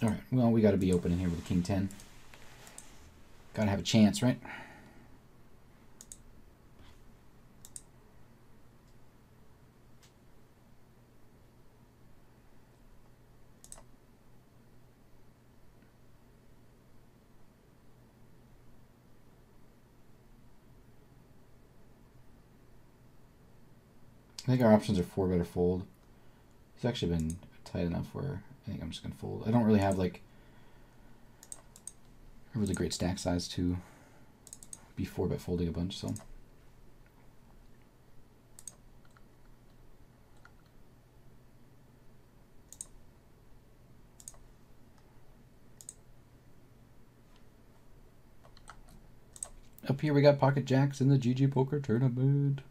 All right, well, we got to be opening here with a king 10. Got to have a chance, right? I think our options are 4-bet or fold. It's actually been tight enough where I think I'm just going to fold. I don't really have like a really great stack size to be 4-bet folding a bunch, so. Up here we got pocket jacks in the GG Poker Tournament.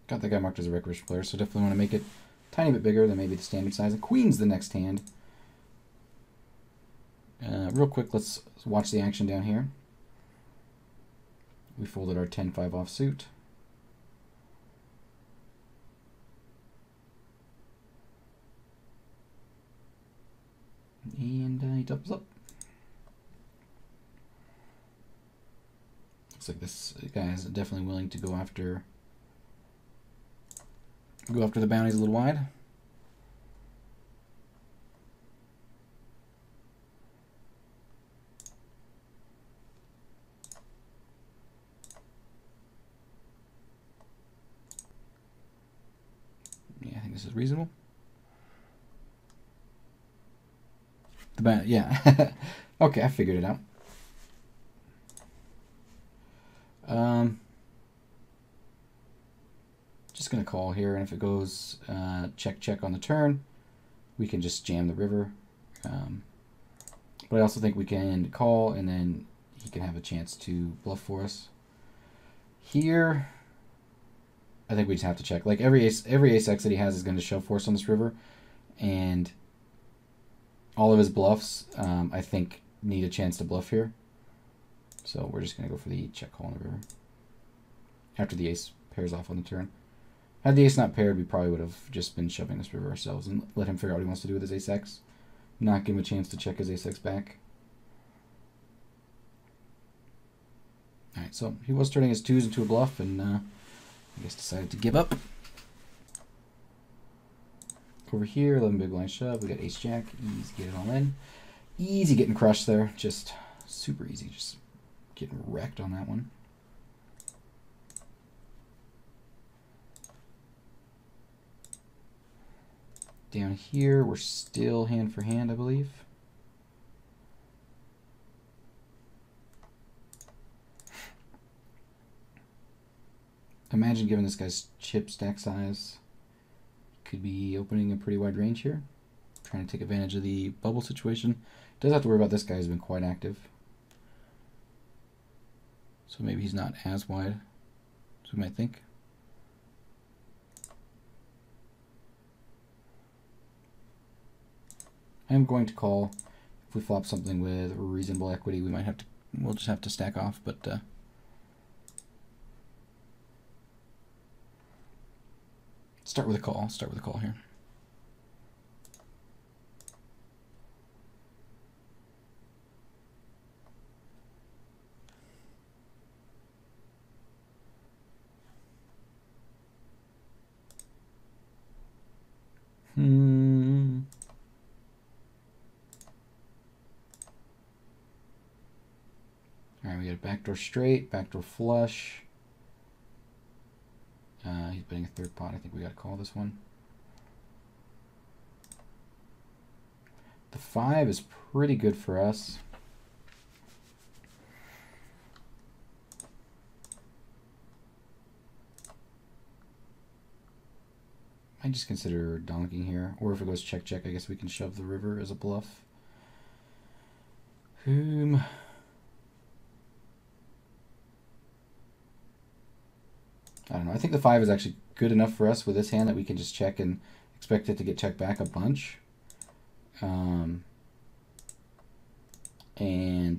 Got that guy marked as a recreational player, so definitely want to make it a tiny bit bigger than maybe the standard size. And queen's the next hand. Real quick, let's watch the action down here. We folded our 10-5 offsuit. And he doubles up. Looks like this guy is definitely willing to go after the bounties a little wide. Yeah, I think this is reasonable. Yeah. Okay, I figured it out. Just gonna call here, and if it goes check on the turn, we can just jam the river. But I also think we can call, and then he can have a chance to bluff for us. Here, I think we just have to check. Like every ace X that he has is going to shove for us on this river, and all of his bluffs, I think, need a chance to bluff here. So we're just going to go for the check call on the river after the ace pairs off on the turn. Had the ace not paired, we probably would have just been shoving this river ourselves and let him figure out what he wants to do with his ace X. Not give him a chance to check his ace X back. Alright, so he was turning his twos into a bluff, and I guess decided to give up. Over here, 11 big blind shove. We got ace jack. Easy, get it all in. Easy getting crushed there. Just super easy. Just getting wrecked on that one. Down here, we're still hand for hand, I believe. Imagine given this guy's chip stack size, could be opening a pretty wide range here. Trying to take advantage of the bubble situation. Does have to worry about this guy who's been quite active. So maybe he's not as wide as we might think. I'm going to call. If we flop something with reasonable equity, we might have to. We'll just have to stack off, but start with a call. Start with a call here. Alright, we got a backdoor straight, backdoor flush. He's betting a third pot. I think we got to call this one. The 5 is pretty good for us. I just consider donking here, or if it goes check check, I guess we can shove the river as a bluff. I don't know. I think the 5 is actually good enough for us with this hand that we can just check and expect it to get checked back a bunch. And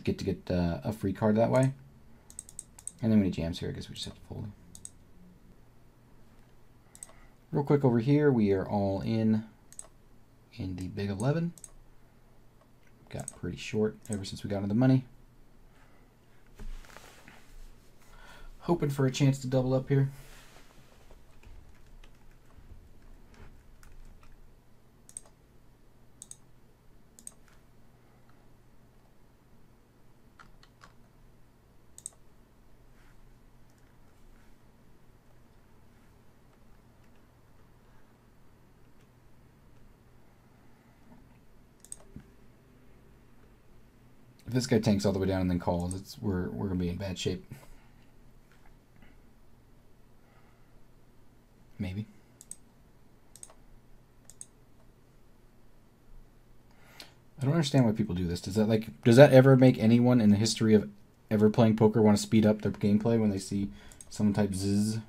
get a free card that way. And then when he jams here, I guess we just have to fold. Real quick over here, we are all in the big 11. Got pretty short ever since we got into the money. Hoping for a chance to double up here. If this guy tanks all the way down and then calls, we're gonna be in bad shape. Maybe. I don't understand why people do this. Does that ever make anyone in the history of ever playing poker want to speed up their gameplay when they see someone type zzz?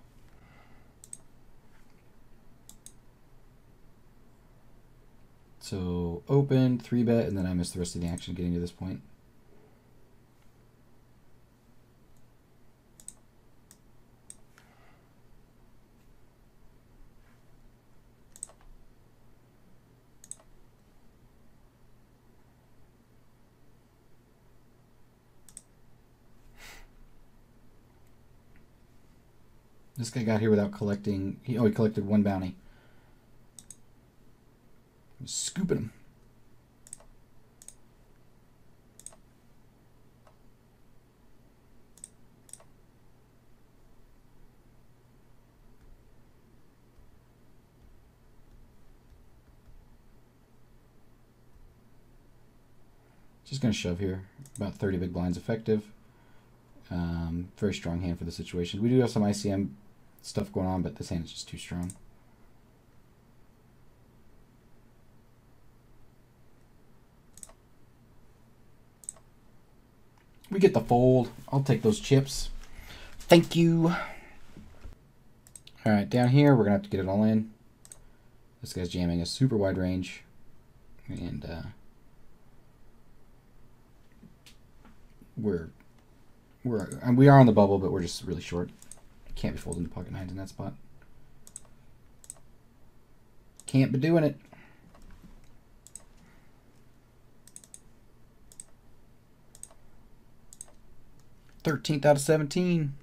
So open, 3-bet, and then I missed the rest of the action getting to this point. This guy got here without collecting. He collected 1 bounty. I'm scooping him. Just going to shove here. About 30 big blinds effective. Very strong hand for the situation. We do have some ICM stuff going on, but this hand is just too strong. We get the fold. I'll take those chips. Thank you. All right, down here, we're going to have to get it all in. This guy's jamming a super wide range. And we are on the bubble, but we're just really short. Can't be folding the pocket nines in that spot. Can't be doing it. $13th out of 17.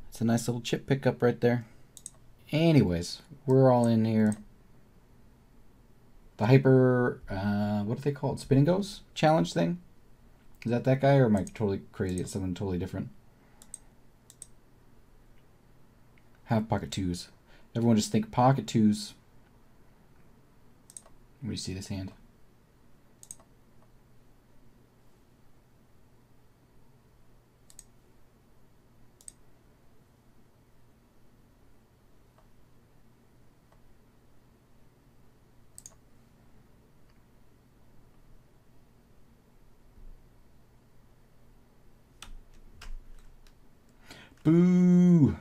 That's a nice little chip pickup right there. Anyways, we're all in here. The hyper, what do they call it? Spin and goes challenge thing? Is that guy, or am I totally crazy? It's something totally different. Have pocket 2s. Everyone just think pocket 2s. What do you see this hand? Boo!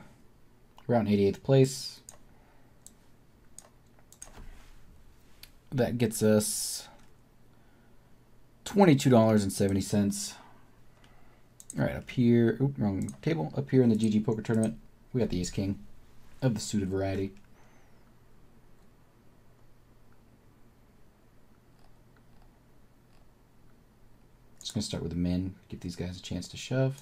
We're out in 88th place. That gets us $22.70. All right, up here, oop, wrong table. Up here in the GG Poker Tournament, we got the Ace King of the suited variety. Just gonna start with the min, get these guys a chance to shove.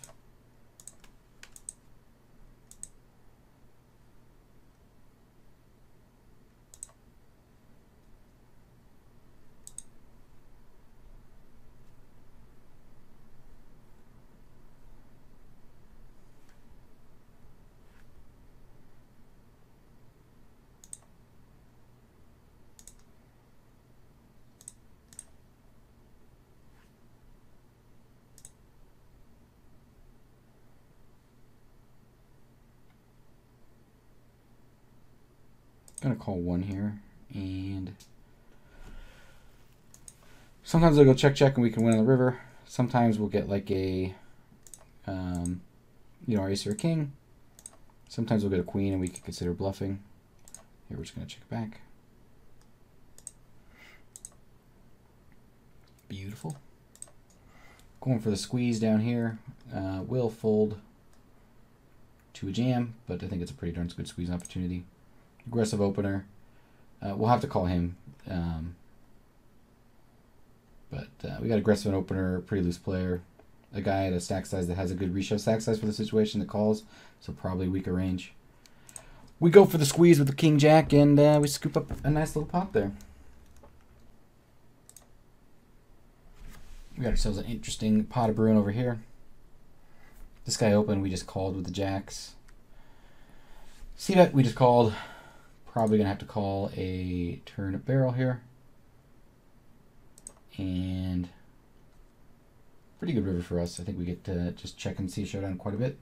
Gonna call 1 here, and sometimes they'll go check and we can win on the river. Sometimes we'll get like a our ace or a king, Sometimes we'll get a queen and we can consider bluffing. Here we're just going to check it back. Beautiful. Going for the squeeze down here. Will fold to a jam, but I think it's a pretty darn good squeeze opportunity. Aggressive opener. We'll have to call him. But we got aggressive opener, pretty loose player. A guy at a stack size that has a good reshove stack size for the situation that calls, so probably weaker range. We go for the squeeze with the king jack, and we scoop up a nice little pot there. We got ourselves an interesting pot of brewing over here. This guy open, we just called with the jacks. C-bet, we just called. Probably gonna have to call a turn of barrel here. And pretty good river for us. I think we get to just check and see a showdown quite a bit.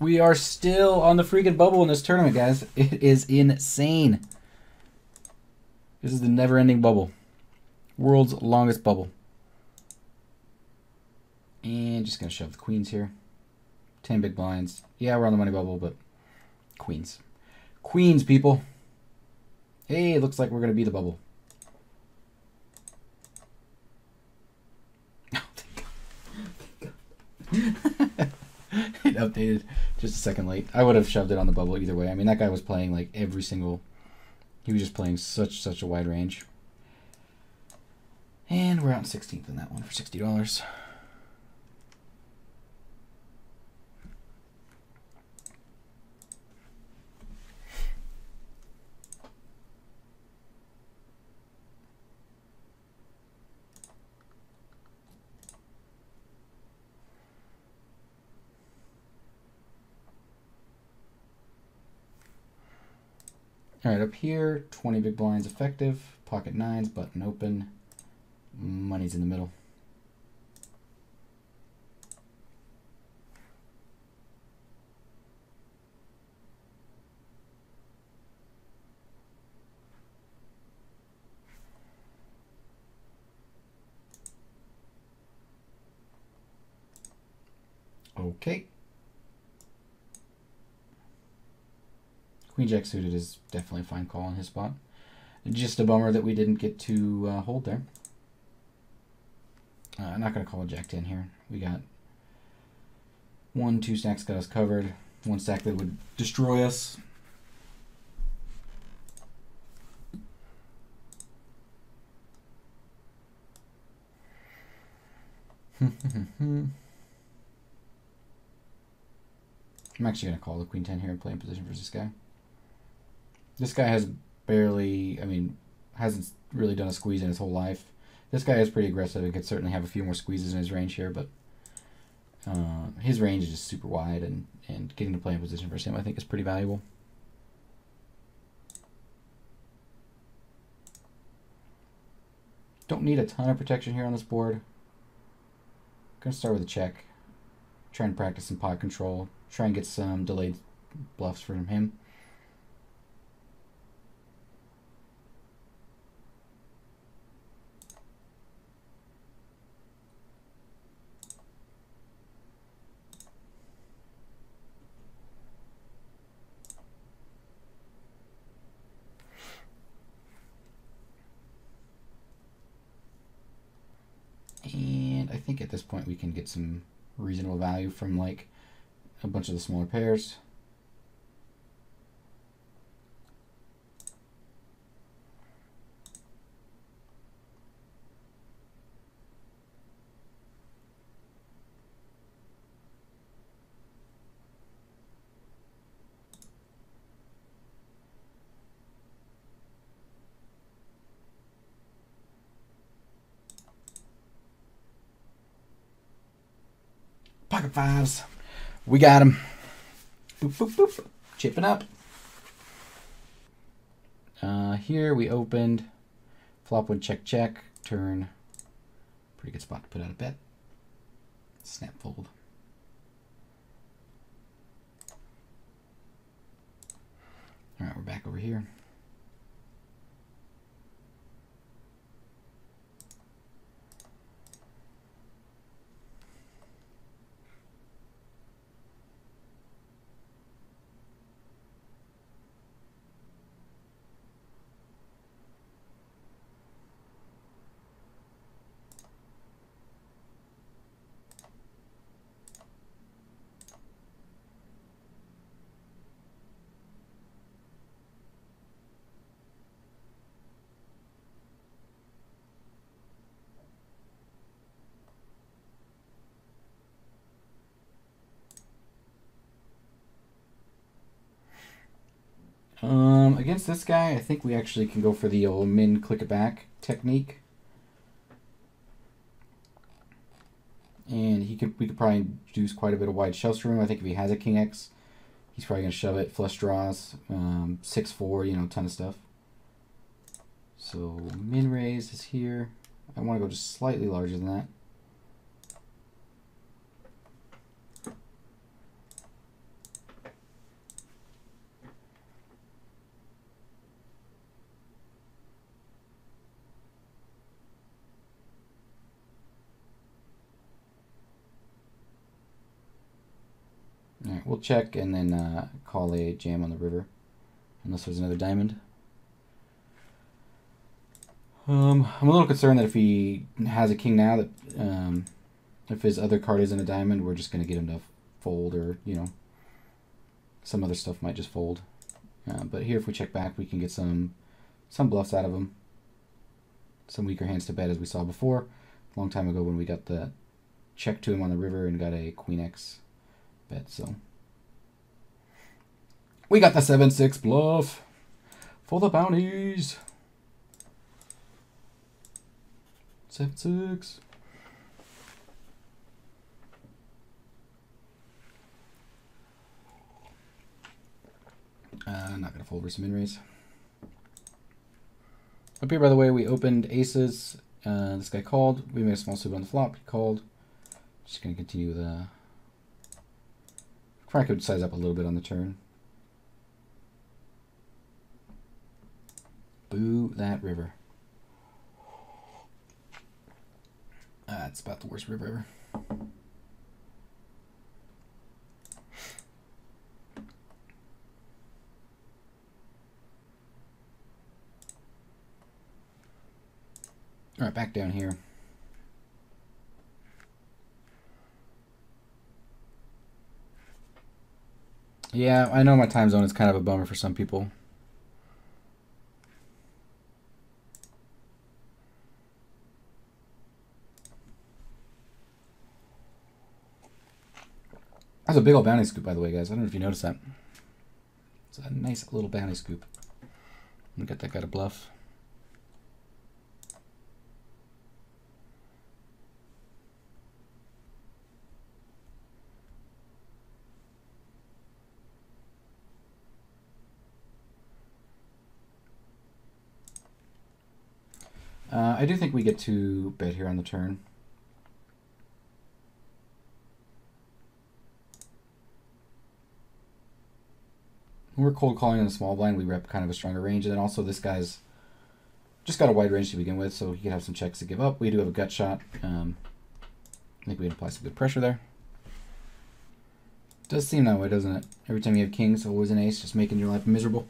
We are still on the freaking bubble in this tournament, guys. It is insane. This is the never-ending bubble. World's longest bubble. And just going to shove the queens here. 10 big blinds. Yeah, we're on the money bubble, but queens. Queens, people. Hey, it looks like we're going to be the bubble. Oh, thank God. It updated just a second late. I would have shoved it on the bubble either way. I mean, that guy was playing like every single... He was just playing such a wide range. And we're out in 16th in that one for $60. All right, up here, 20 big blinds effective, pocket nines, button open, money's in the middle. Okay. Queen Jack suited is definitely a fine call on his spot. Just a bummer that we didn't get to hold there. I'm not going to call a Jack 10 here. We got 2 stacks got us covered. 1 stack that would destroy us. I'm actually going to call the Queen 10 here and play in position versus this guy. This guy has barely, I mean, hasn't really done a squeeze in his whole life. This guy is pretty aggressive and could certainly have a few more squeezes in his range here, but his range is just super wide, and getting to play in position versus him I think is pretty valuable. Don't need a ton of protection here on this board. Gonna start with a check. Try and practice some pot control. Try and get some delayed bluffs from him. And I think at this point we can get some reasonable value from like a bunch of the smaller pairs. Pocket fives. We got him. Boop, boop, boop. Chipping up. Here we opened. Flop one, check, check. Turn. Pretty good spot to put out a bet. Snap fold. All right, we're back over here. Against this guy, I think we actually can go for the old min click it back technique. And we could probably induce quite a bit of wide shove room. I think if he has a king X, he's probably going to shove it, flush draws, 6-4, you know, ton of stuff. So min raise is here. I want to go just slightly larger than that. All right, we'll check and then call a jam on the river, unless there's another diamond. I'm a little concerned that if he has a king now, that if his other card isn't a diamond, we're just going to get him to fold, or, you know, some other stuff might just fold. But here, if we check back, we can get some bluffs out of him. Some weaker hands to bet, as we saw before, a long time ago when we got the check to him on the river and got a queen X bet. So we got the 7-6 bluff for the bounties. 7-6. I'm not going to fold versus min raise. Up here, by the way, we opened aces. This guy called. We made a small sub on the flop. He called. Just going to continue with probably could size up a little bit on the turn. Boo that river. It's about the worst river ever. All right, back down here. Yeah, I know my time zone is kind of a bummer for some people. That's a big old bounty scoop, by the way, guys. I don't know if you noticed that. It's a nice little bounty scoop. I'm gonna get that guy to bluff. I do think we get to bet here on the turn. When we're cold calling in the small blind, we rep kind of a stronger range, and then also this guy's just got a wide range to begin with, so he can have some checks to give up. We do have a gut shot. I think we can apply some good pressure there. Does seem that way, doesn't it? Every time you have kings, always an ace, just making your life miserable.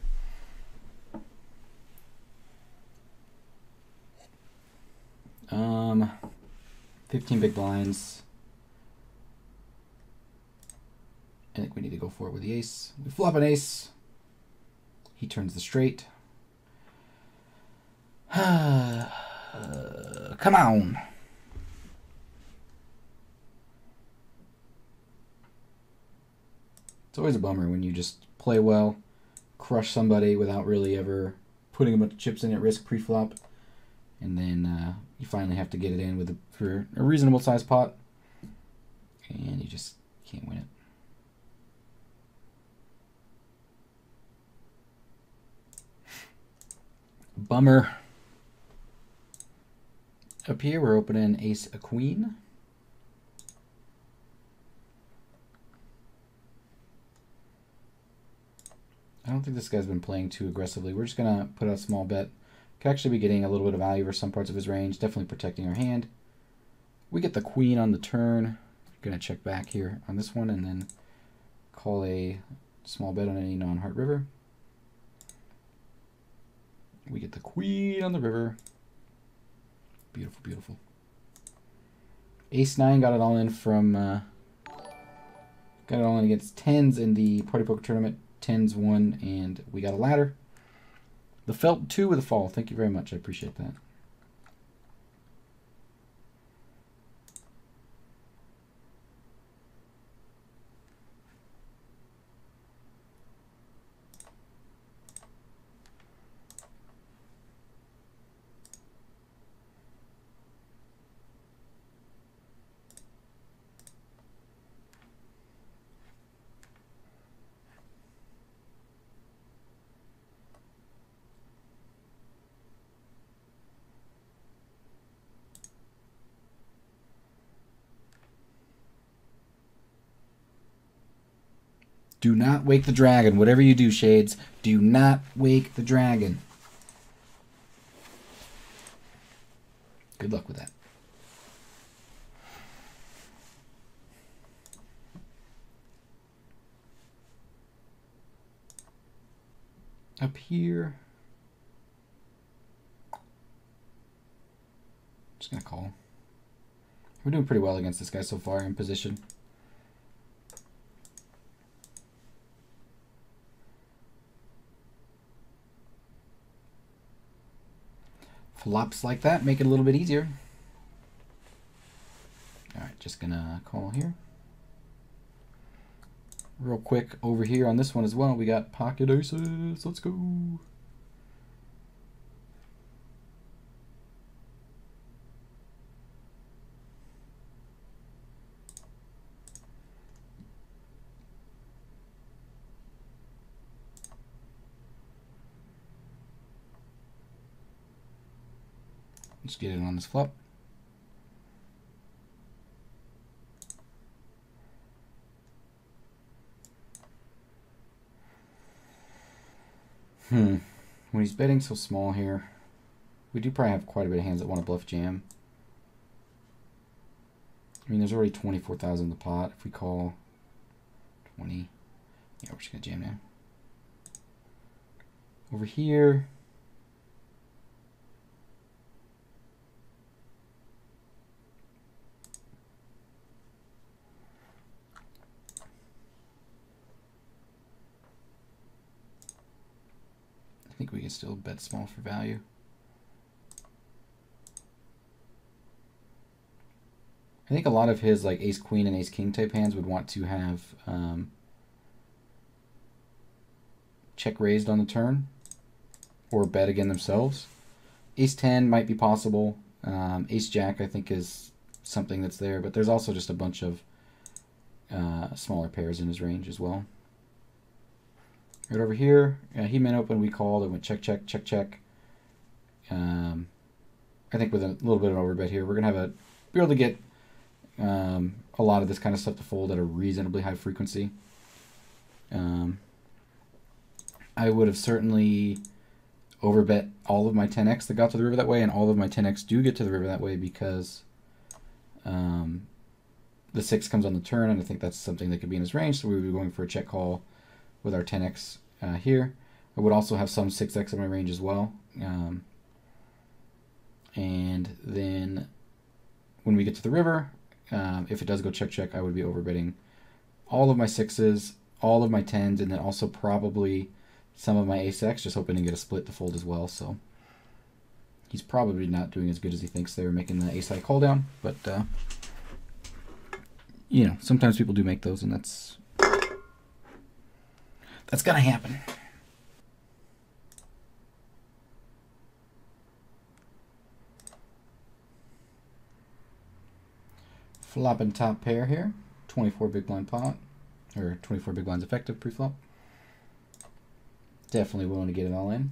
Um, 15 big blinds. I think we need to go for it with the ace. We flop an ace. He turns the straight. Come on. It's always a bummer when you just play well, crush somebody without really ever putting a bunch of chips in at risk pre-flop, and then you finally have to get it in for a reasonable sized pot, and you just can't win it. Bummer. Up here, we're opening ace, a queen. I don't think this guy's been playing too aggressively. We're just going to put a small bet. Could actually be getting a little bit of value for some parts of his range. Definitely protecting our hand. We get the queen on the turn. Going to check back here on this one and then call a small bet on any non-heart river. We get the queen on the river. Beautiful, beautiful. Ace-9 got it all in from... got it all in against 10s in the Party Poker Tournament. 10s won, and we got a ladder. The Felt 2 with a fall. Thank you very much. I appreciate that. Do not wake the dragon. Whatever you do, Shades, do not wake the dragon. Good luck with that. Up here. Just going to call. We're doing pretty well against this guy so far in position. Flops like that make it a little bit easier. All right, just gonna call here. Real quick over here on this one as well, we got pocket aces. Let's go. Let's get it on this flop. When he's betting so small here, we do probably have quite a bit of hands that want to bluff jam. I mean, there's already 24,000 in the pot. If we call 20, yeah, we're just gonna jam now. Over here, I think we can still bet small for value. I think a lot of his like ace queen and ace king type hands would want to have check raised on the turn or bet again themselves. Ace 10 might be possible. Ace jack I think is something that's there, but there's also just a bunch of smaller pairs in his range as well. Right over here, he min open, we called, it went check, check, check, check. I think with a little bit of an overbet here, we're going to be able to get a lot of this kind of stuff to fold at a reasonably high frequency. I would have certainly overbet all of my 10x that got to the river that way, and all of my 10x do get to the river that way because the 6 comes on the turn, and I think that's something that could be in his range, so we would be going for a check call with our 10x here. I would also have some 6x in my range as well. And then when we get to the river, if it does go check, check, I would be overbetting all of my 6s, all of my 10s, and then also probably some of my ace-x, just hoping to get a split to fold as well. So he's probably not doing as good as he thinks there, making the ace-high call down. But, you know, sometimes people do make those, and that's gonna happen. Flopping top pair here. 24 big blind pot, or 24 big blinds effective pre-flop. Definitely willing to get it all in.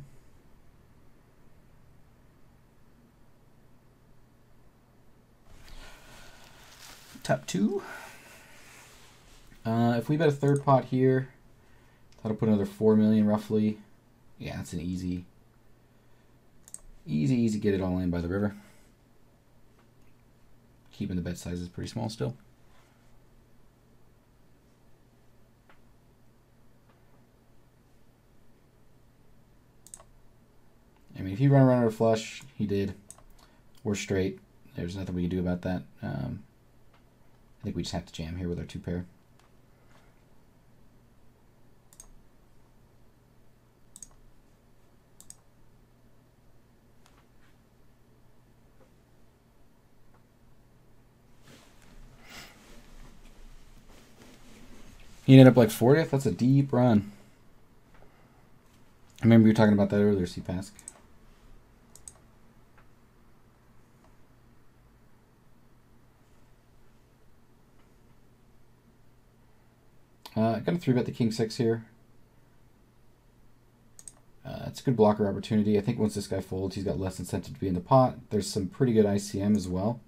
Top 2. If we bet a third pot here, that'll put another 4 million roughly. Yeah, that's an easy get it all in by the river. Keeping the bet sizes pretty small still. I mean, if he run around with a flush, he did. We're straight. There's nothing we can do about that. I think we just have to jam here with our 2 pair. He ended up like 40th. That's a deep run. I remember you were talking about that earlier, CPask. Got to 3-bet the king 6 here. It's a good blocker opportunity. I think once this guy folds, he's got less incentive to be in the pot. There's some pretty good ICM as well.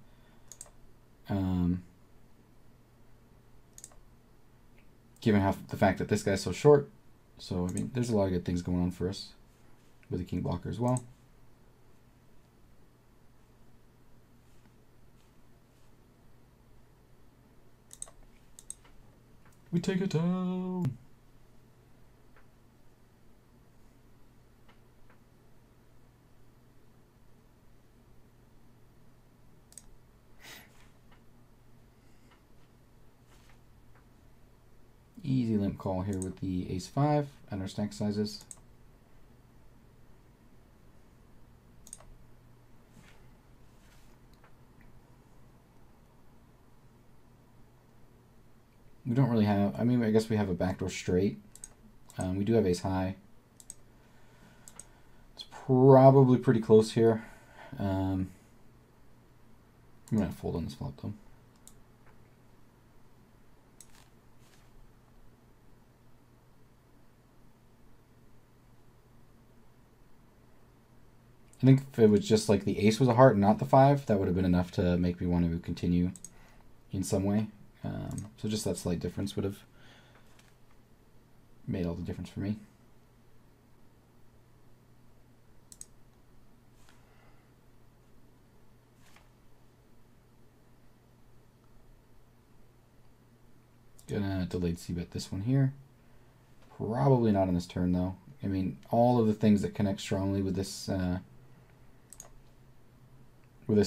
Given the fact that this guy's so short. So, I mean, there's a lot of good things going on for us with the king blocker as well. We take it down. Easy limp call here with the ace-5 and our stack sizes. We don't really have, I mean, I guess we have a backdoor straight. We do have ace-high. It's probably pretty close here. I'm going to fold on this flop though. I think if it was just like the ace was a heart and not the 5, that would have been enough to make me want to continue in some way. So just that slight difference would have made all the difference for me. Gonna delayed c-bet this one here. Probably not on this turn though. I mean, all of the things that connect strongly with this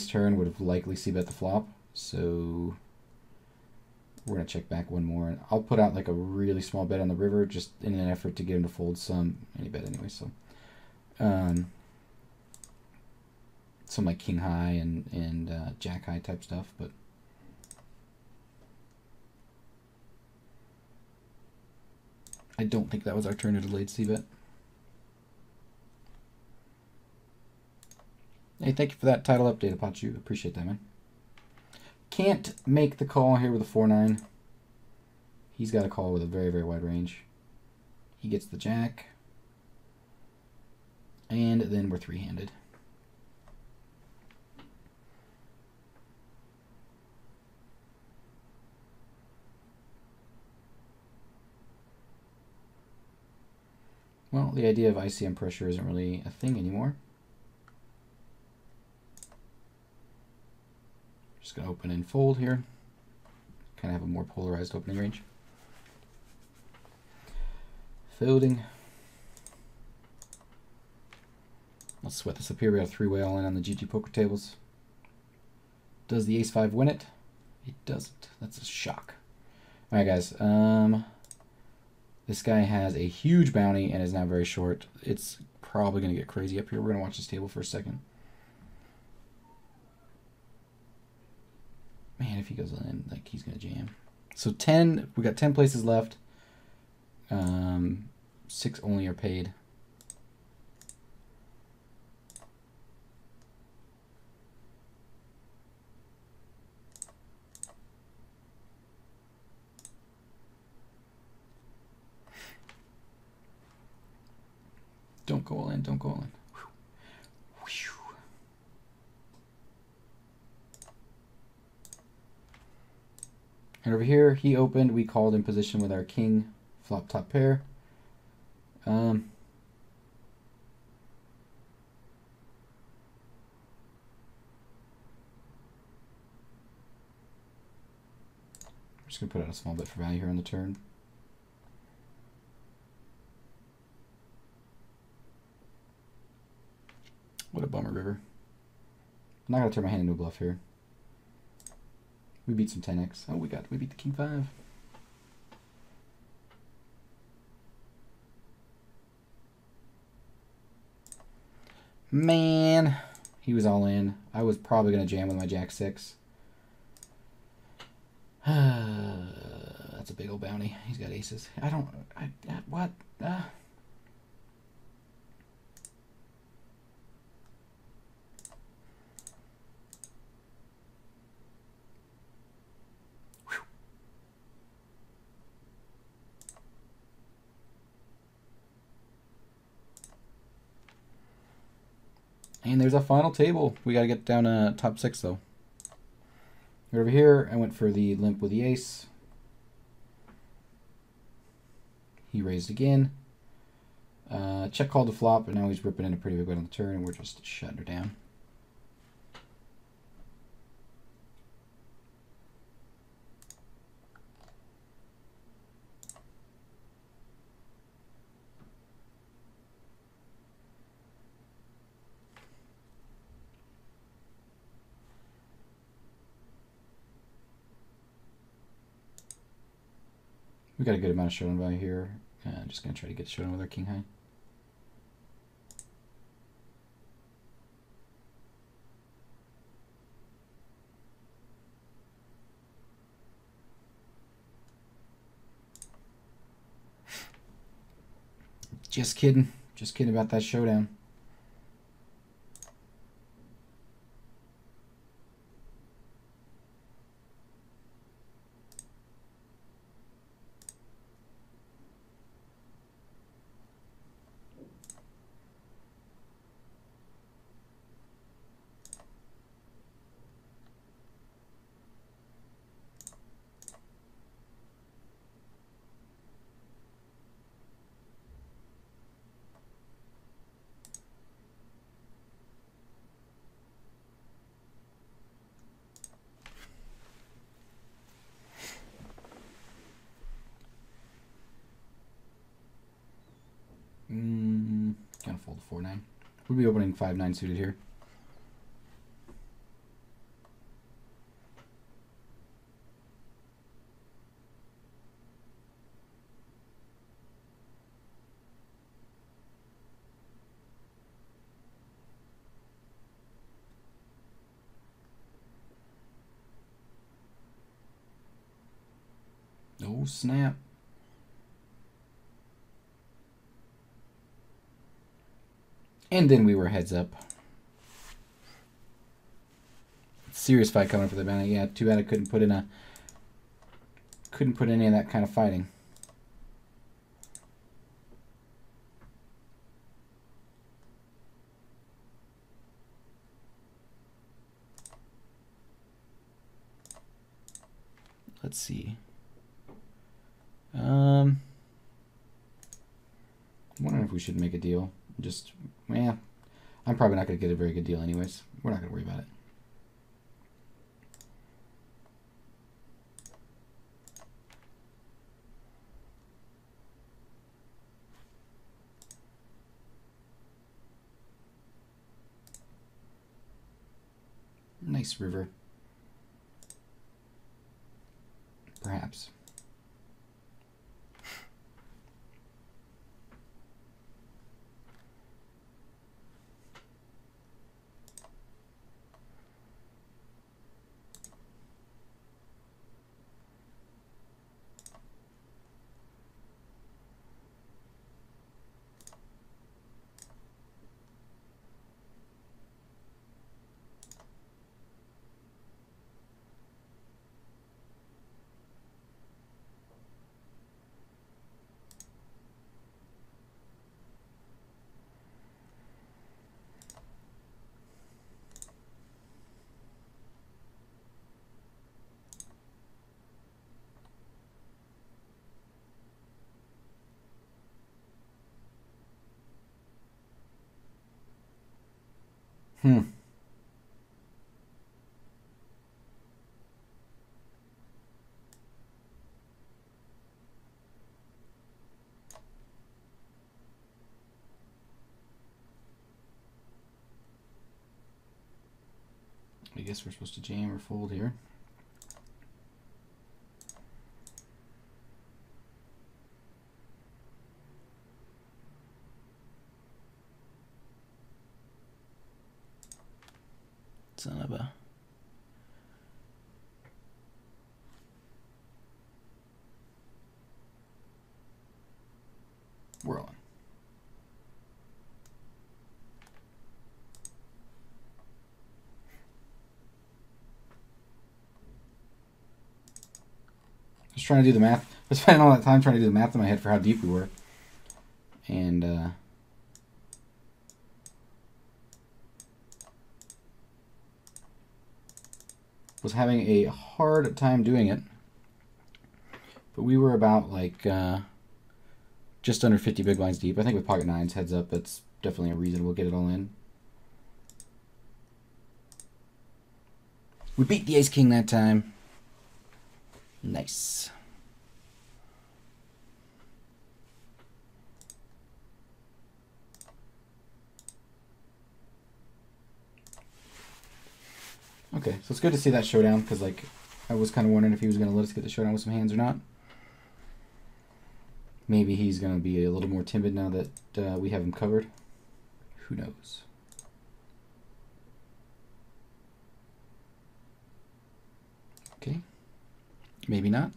turn would have likely c-bet the flop. So we're gonna check back one more, and I'll put out like a really small bet on the river just in an effort to get him to fold some any bet anyway. So some like king high and jack high type stuff, but I don't think that was our turn to delayed c-bet. Hey, thank you for that title update, Apache. Appreciate that, man. Can't make the call here with a 4-9. He's got a call with a very, very wide range. He gets the jack. And then we're 3-handed. Well, the idea of ICM pressure isn't really a thing anymore. Just going to open and fold here. Kind of have a more polarized opening range. Folding. Let's sweat this up here. We got a 3-way all in on the GG poker tables. Does the ace-5 win it? It doesn't. That's a shock. All right, guys. This guy has a huge bounty and is now very short. It's probably going to get crazy up here. We're going to watch this table for a second. Man, if he goes in, like, he's going to jam. So 10, we got 10 places left. 6 only are paid. Don't go all in. Don't go all in. Whew. And over here, he opened. We called in position with our king, flop top pair. I'm just going to put out a small bit for value here on the turn. What a bummer, river. I'm not going to turn my hand into a bluff here. We beat some 10x. Oh, we beat the king 5. Man, he was all in. I was probably going to jam with my jack 6. That's a big old bounty. He's got aces. What? And there's a final table. We got to get down top 6, though. Right over here, I went for the limp with the ace. He raised again. Check called the flop, and now he's ripping in a pretty big bet on the turn, and we're just shutting her down. We got a good amount of showdown value here. Just going to try to get showdown with our king high. Just kidding. Just kidding about that showdown. Gonna fold 4-9. We'll be opening 5-9 suited here. Oh snap. And then we were heads up. Serious fight coming for the bounty. Yeah, too bad I couldn't put any of that kind of fighting. Let's see. I'm wondering if we should make a deal. Just, yeah, I'm probably not going to get a very good deal anyways. We're not going to worry about it. Nice river. Perhaps. I guess we're supposed to jam or fold here. Son of a... We're on. Just trying to do the math. I was spending all that time trying to do the math in my head for how deep we were. And was having a hard time doing it. But we were about like just under 50 big blinds deep. I think with pocket nines heads up, that's definitely a reason we'll get it all in. We beat the ace king that time. Nice. Okay, so it's good to see that showdown, because like I was kind of wondering if he was going to let us get the showdown with some hands or not. Maybe he's going to be a little more timid now that we have him covered. Who knows? Okay, maybe not.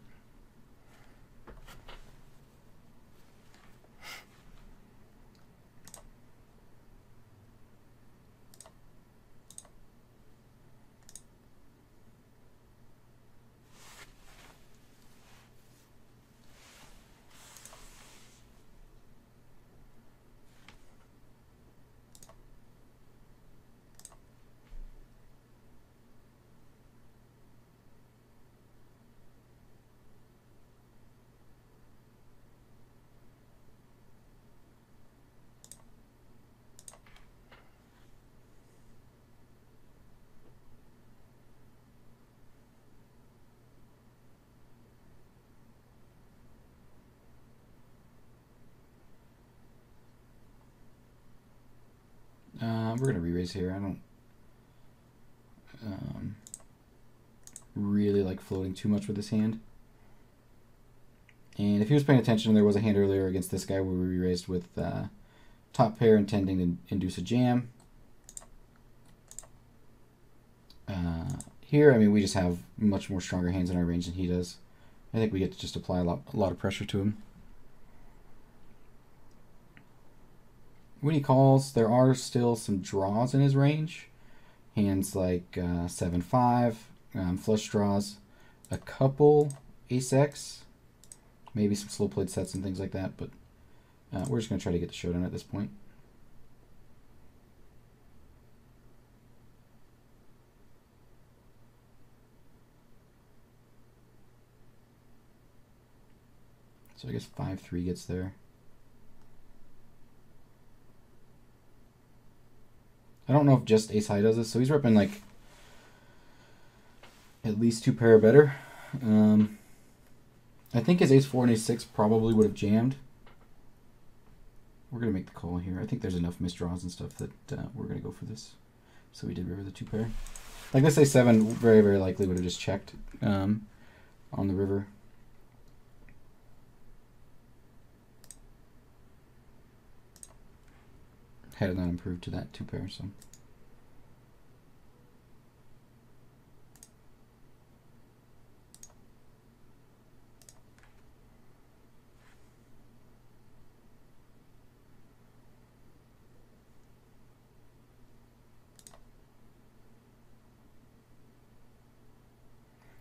We're going to re-raise here. I don't really like floating too much with this hand. And if he was paying attention, there was a hand earlier against this guy where we re-raised with top pair intending to induce a jam. Here, I mean, we just have much more stronger hands in our range than he does. I think we get to just apply a lot of pressure to him. When he calls, there are still some draws in his range. Hands like 7-5, flush draws, a couple ace-x, maybe some slow played sets and things like that, but we're just going to try to get the showdown at this point. So I guess 5-3 gets there. I don't know if just ace high does this, so he's repping like at least 2 pair or better. I think his ace 4 and ace 6 probably would have jammed. We're going to make the call here. I think there's enough misdraws and stuff that we're going to go for this. So we did river the 2 pair. Like this ace 7 very, very likely would have just checked on the river. Had it not improved to that 2 pair, so.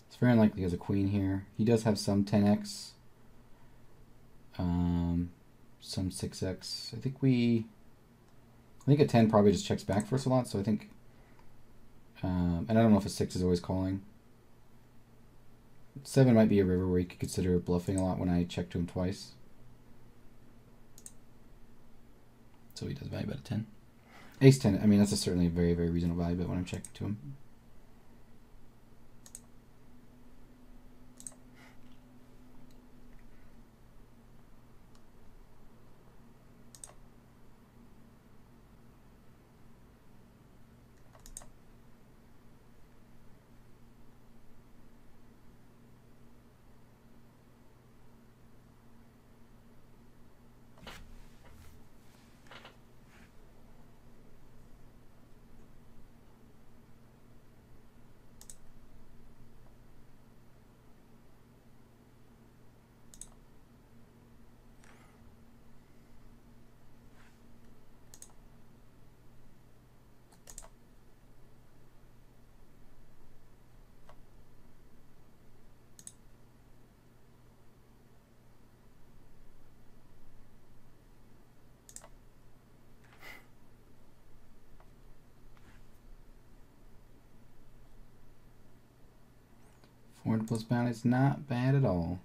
It's very unlikely he has a queen here. He does have some 10x, some 6x. I think a 10 probably just checks back for us a lot, so I think, and I don't know if a 6 is always calling. 7 might be a river where you could consider bluffing a lot when I check to him twice. So he does value bet a 10. Ace 10, I mean, that's certainly a very, very reasonable value bet when I'm checking to him. Plus bound is not bad at all.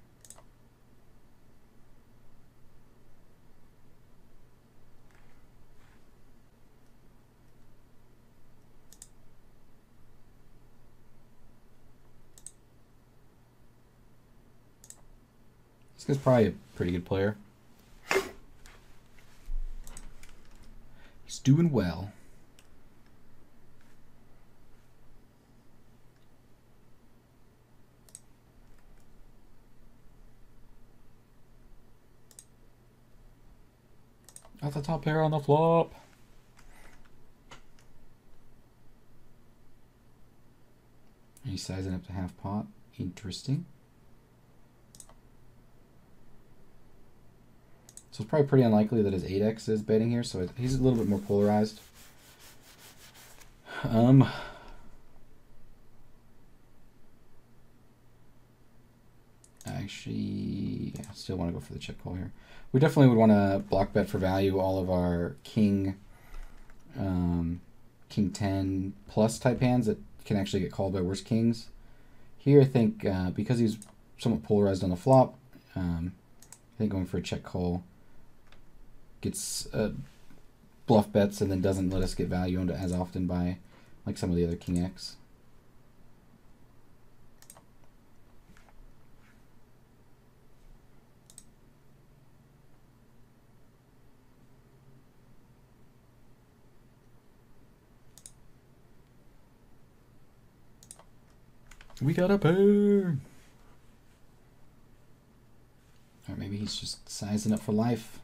This guy's probably a pretty good player. He's doing well. Got the top pair on the flop. He's sizing up to half pot. Interesting. So it's probably pretty unlikely that his 8x is betting here, so he's a little bit more polarized. Actually, I still want to go for the check call here. We definitely would want to block bet for value all of our king 10 plus type hands that can actually get called by worse kings. Here, I think because he's somewhat polarized on the flop, I think going for a check call gets bluff bets and then doesn't let us get value into as often by like some of the other king X. We got a pair. Or maybe he's just sizing up for life.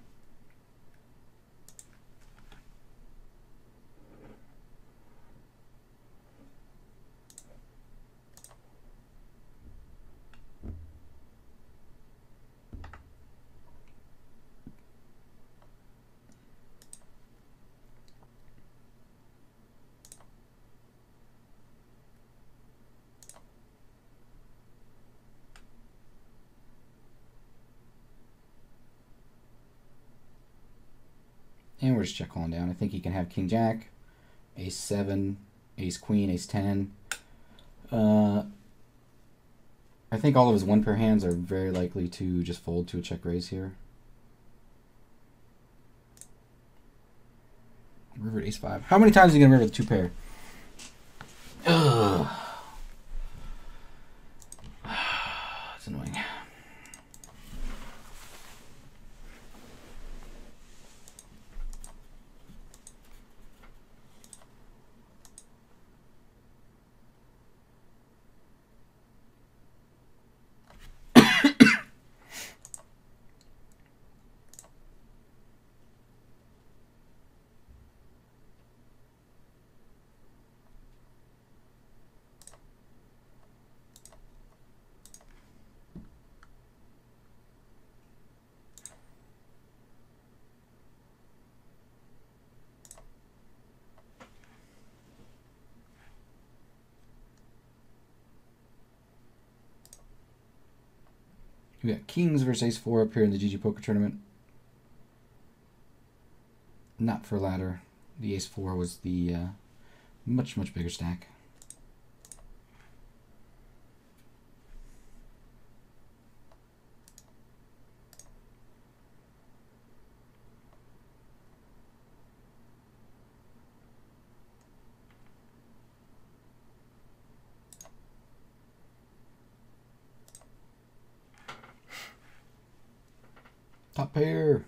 And we're just check calling down. I think he can have king jack, ace 7, ace queen, ace 10. I think all of his one pair hands are very likely to just fold to a check raise here. River ace 5. How many times are you gonna river the 2 pair? Ugh. It's annoying. We got kings versus ace 4 up here in the GG Poker Tournament. Not for ladder. The ace 4 was the much bigger stack. Top pair.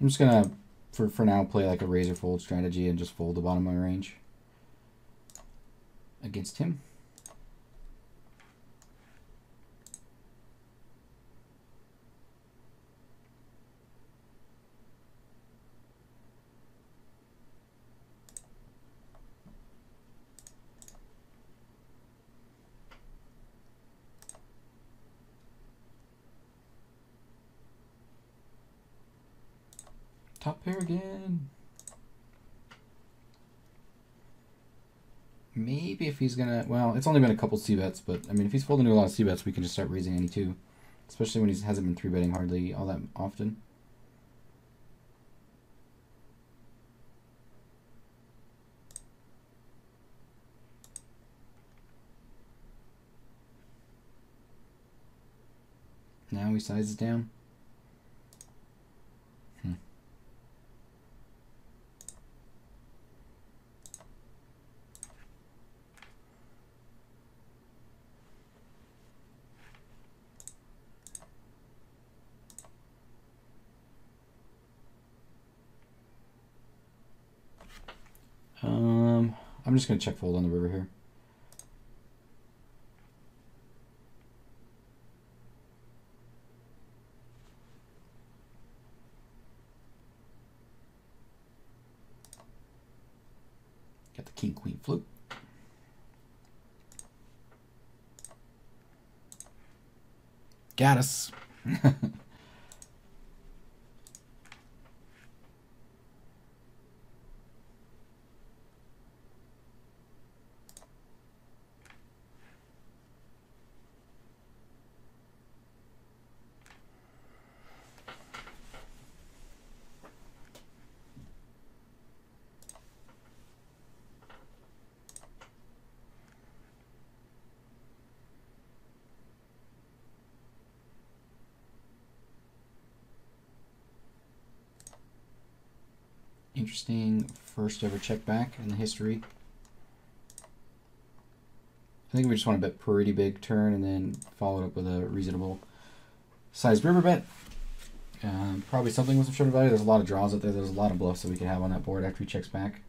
I'm just gonna, for now, play like a razor fold strategy and just fold the bottom of my range against him. Top pair again. Maybe if he's gonna, well, it's only been a couple c-bets, but I mean, if he's folding to a lot of c-bets, we can just start raising any two, especially when he hasn't been 3-betting hardly all that often. Now he sizes down. I'm just going to check fold on the river here. Got the king queen flip. Got us. Interesting first ever check back in the history. I think we just want to bet pretty big turn and then follow it up with a reasonable sized river bet. Probably something with some shoulder value. There's a lot of draws out there. There's a lot of bluffs that we can have on that board after he checks back.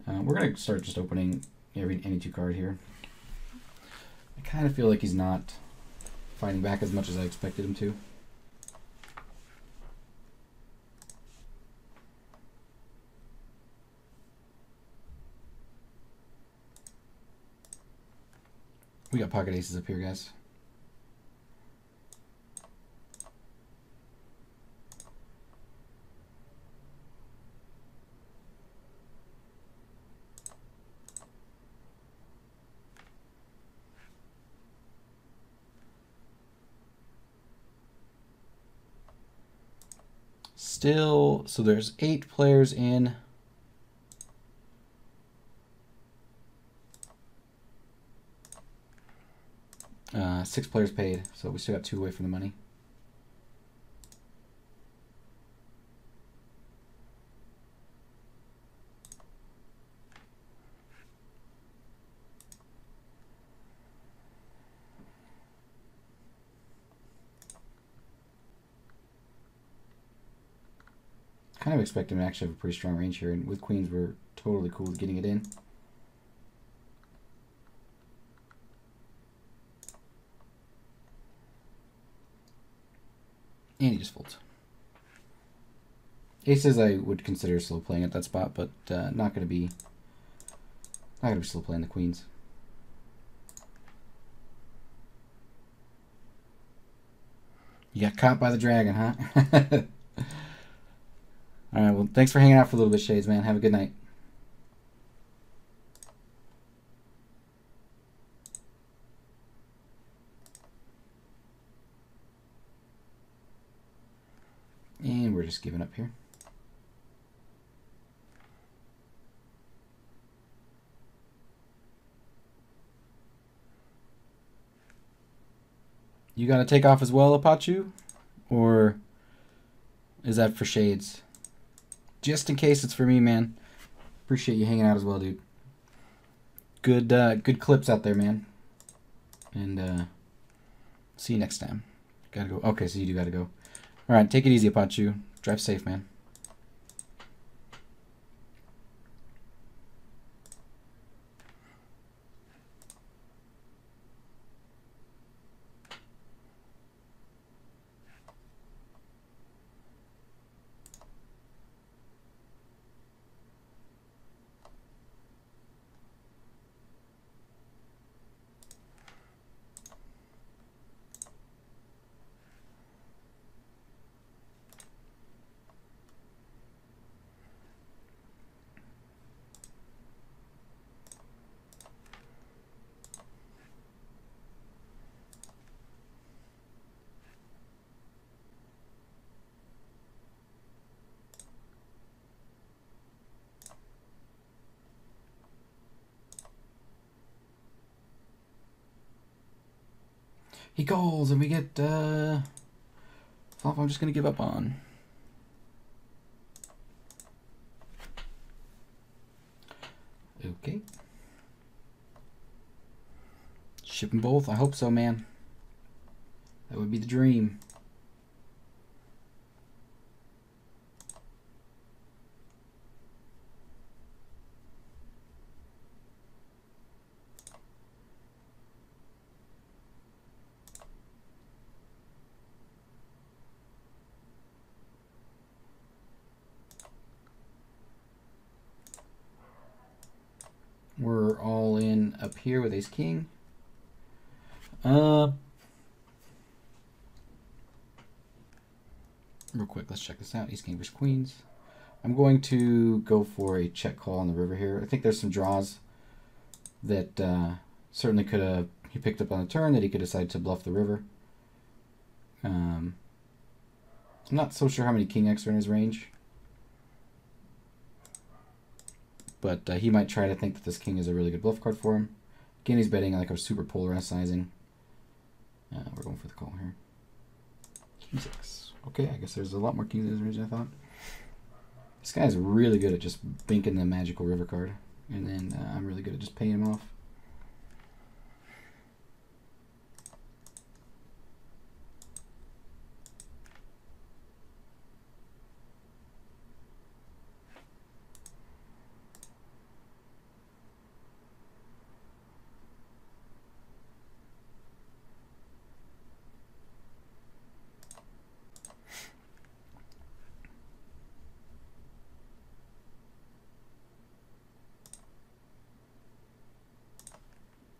We're going to start just opening any two card here. I kind of feel like he's not fighting back as much as I expected him to. We got pocket aces up here, guys. Still, so there's 8 players in. Six players paid, so we still got 2 away from the money. Kind of expect him to actually have a pretty strong range here, and with queens we're totally cool with getting it in. And he just folds. Aces I would consider slow playing at that spot, but not gonna be slow playing the queens. You got caught by the dragon, huh? All right, well, thanks for hanging out for a little bit, Shades, man. Have a good night. And we're just giving up here. You got to take off as well, Apachu? Or is that for shades? Just in case it's for me, man. Appreciate you hanging out as well, dude. Good clips out there, man. And see you next time. Gotta go. Okay, so you do gotta go. Alright, take it easy, Apachu. Drive safe, man. He calls, and we get flop I'm just going to give up on. Okay. Ship them both? I hope so, man. That would be the dream. We're all in up here with ace king. Real quick, let's check this out. Ace king versus queens. I'm going to go for a check call on the river here. I think there's some draws that certainly could have he picked up on the turn that he could decide to bluff the river. I'm not so sure how many king X are in his range. But he might try to think that this king is a really good bluff card for him. Again, he's betting like a super polarizing. We're going for the call here. King 6. Okay, I guess there's a lot more kings in his range than I thought. This guy's really good at just banking the magical river card. And then I'm really good at just paying him off.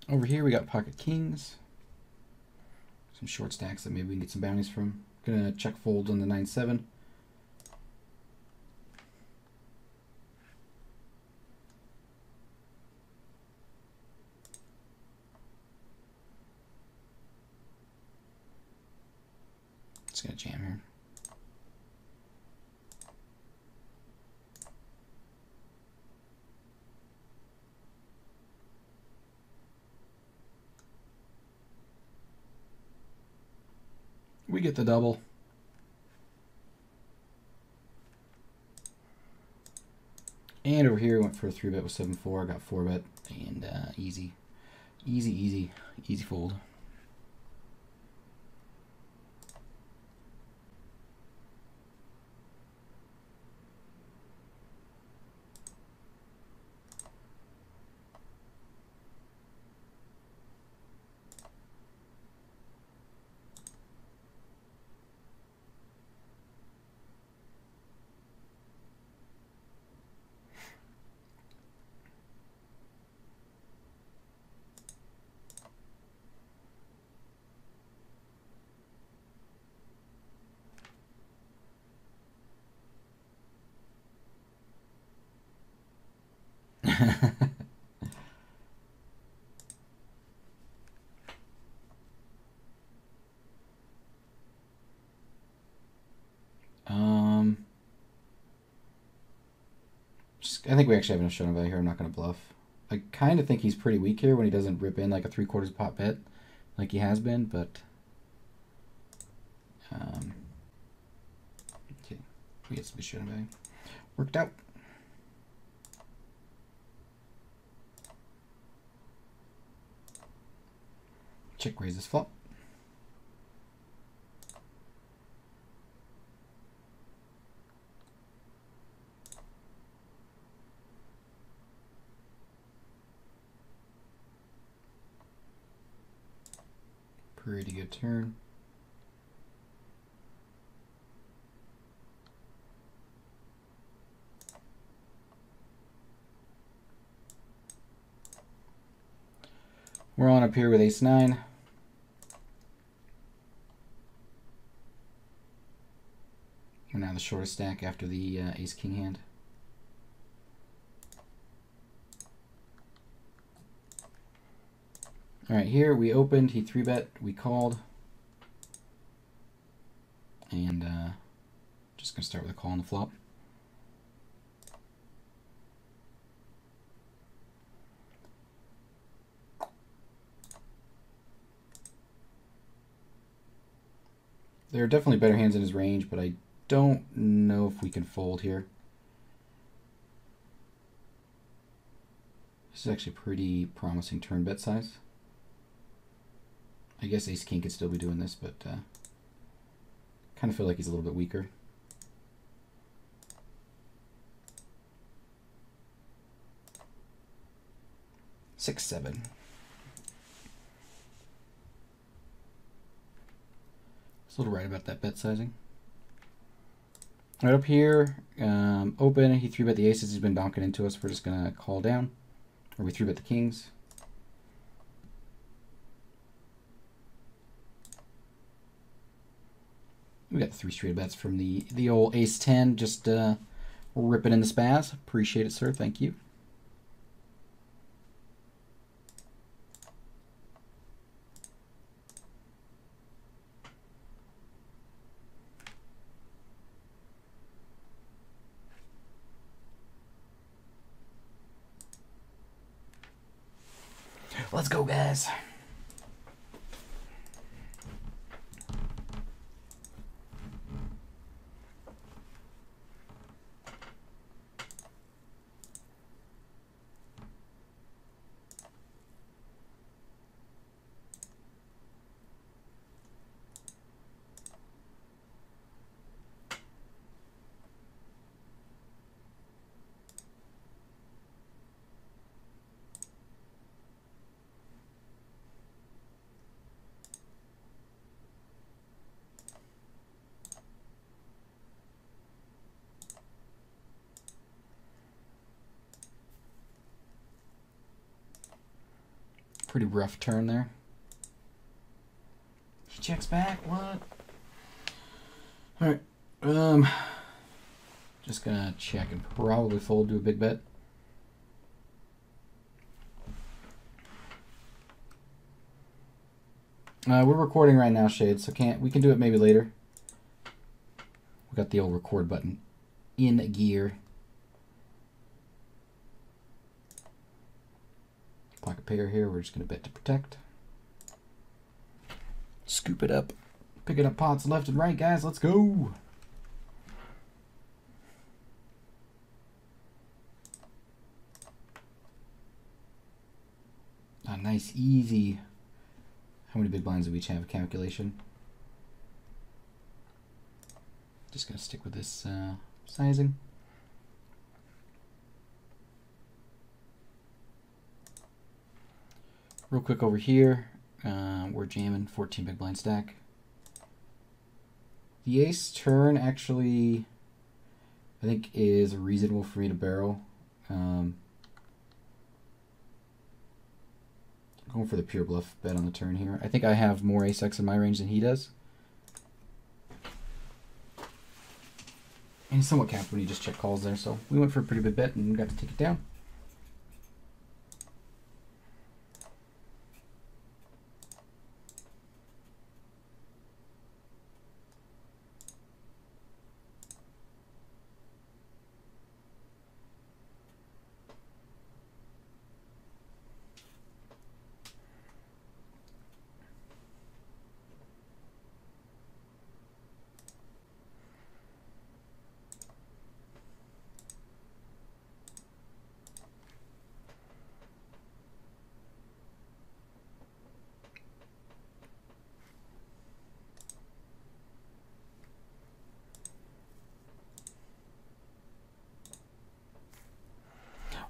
Over here we got pocket kings. Some short stacks that maybe we can get some bounties from. Gonna check fold on the 9-7. Just gonna jam here. We get the double. And over here, we went for a 3-bet with 7-4. Got 4-bet and easy fold. I think we actually have enough showdown value here. I'm not going to bluff. I kind of think he's pretty weak here when he doesn't rip in like a 3/4 pot bet like he has been, but Okay, we get some shit on worked out. Check raise this flop. Pretty good turn. We're on up here with ace-9. We're now the shortest stack after the ace-king hand. All right, here we opened, he 3-bet, we called. And just gonna start with a call on the flop. There are definitely better hands in his range, but I don't know if we can fold here. This is actually a pretty promising turn bet size. I guess ace-king could still be doing this, but kind of feel like he's a little bit weaker. Six, seven. It's a little right about that bet sizing. Right up here, open. He 3-bet the aces. He's been donking into us. We're just gonna call down, or we 3-bet the kings. We got the 3 straight bets from the old ace-10. Just ripping in the spaz. Appreciate it, sir. Thank you. Let's go, guys. Pretty rough turn there. He checks back. What? All right. Just gonna check and probably fold to a big bet. We're recording right now, Shade, so we can do it maybe later. We got the old record button in gear. Pocket pair here, we're just gonna bet to protect. Scoop it up. Picking up pots left and right, guys, let's go. A nice, easy. How many big blinds do we each have? Calculation. Just gonna stick with this sizing. Real quick over here, we're jamming 14 big blind stack. The ace turn actually, I think, is reasonable for me to barrel. Going for the pure bluff bet on the turn here. I think I have more ace-x in my range than he does. And he's somewhat capped when he just check calls there, so we went for a pretty big bet and got to take it down.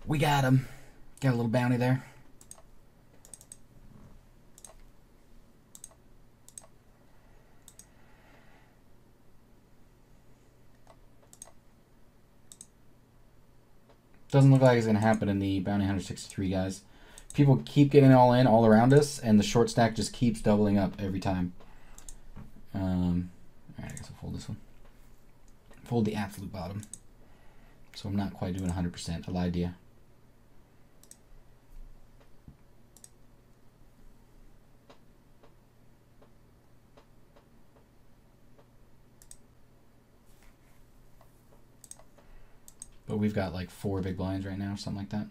We got him. Got a little bounty there. Doesn't look like it's going to happen in the Bounty Hunter 63, guys. People keep getting all in all around us, and the short stack just keeps doubling up every time. Alright, I guess I'll fold this one. Fold the absolute bottom. So I'm not quite doing 100%. I lied to you. But we've got like 4 big blinds right now, something like that.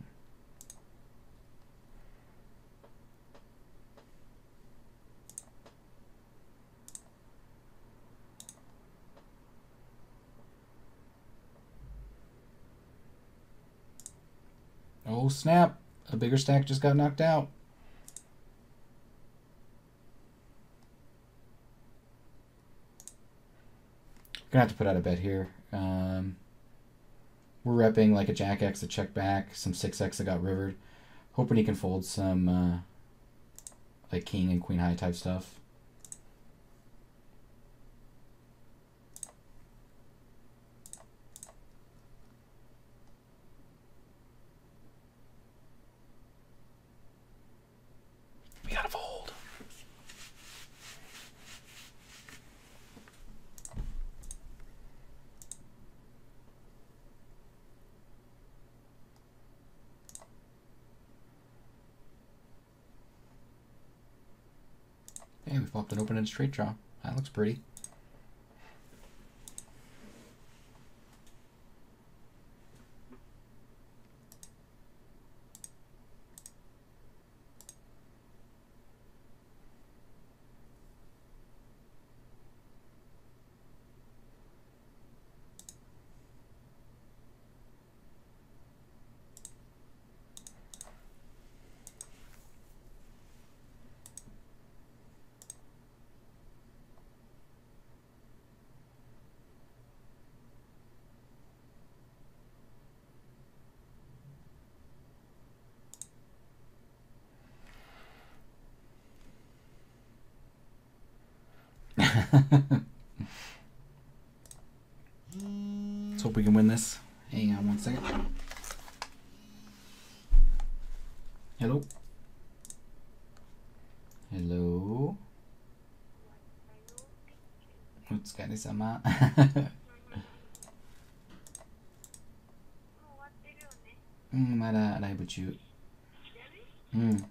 Oh snap, a bigger stack just got knocked out. Gonna have to put out a bet here. We're repping like a Jack X to check back, some 6X that got rivered. Hoping he can fold some like King and Queen High type stuff. We gotta fold. Hey, we popped an open-ended straight draw. That looks pretty. Let's hope we can win this. Hang on one second. Hello? Hello? お疲れ様。うん、まだライブ中。うん。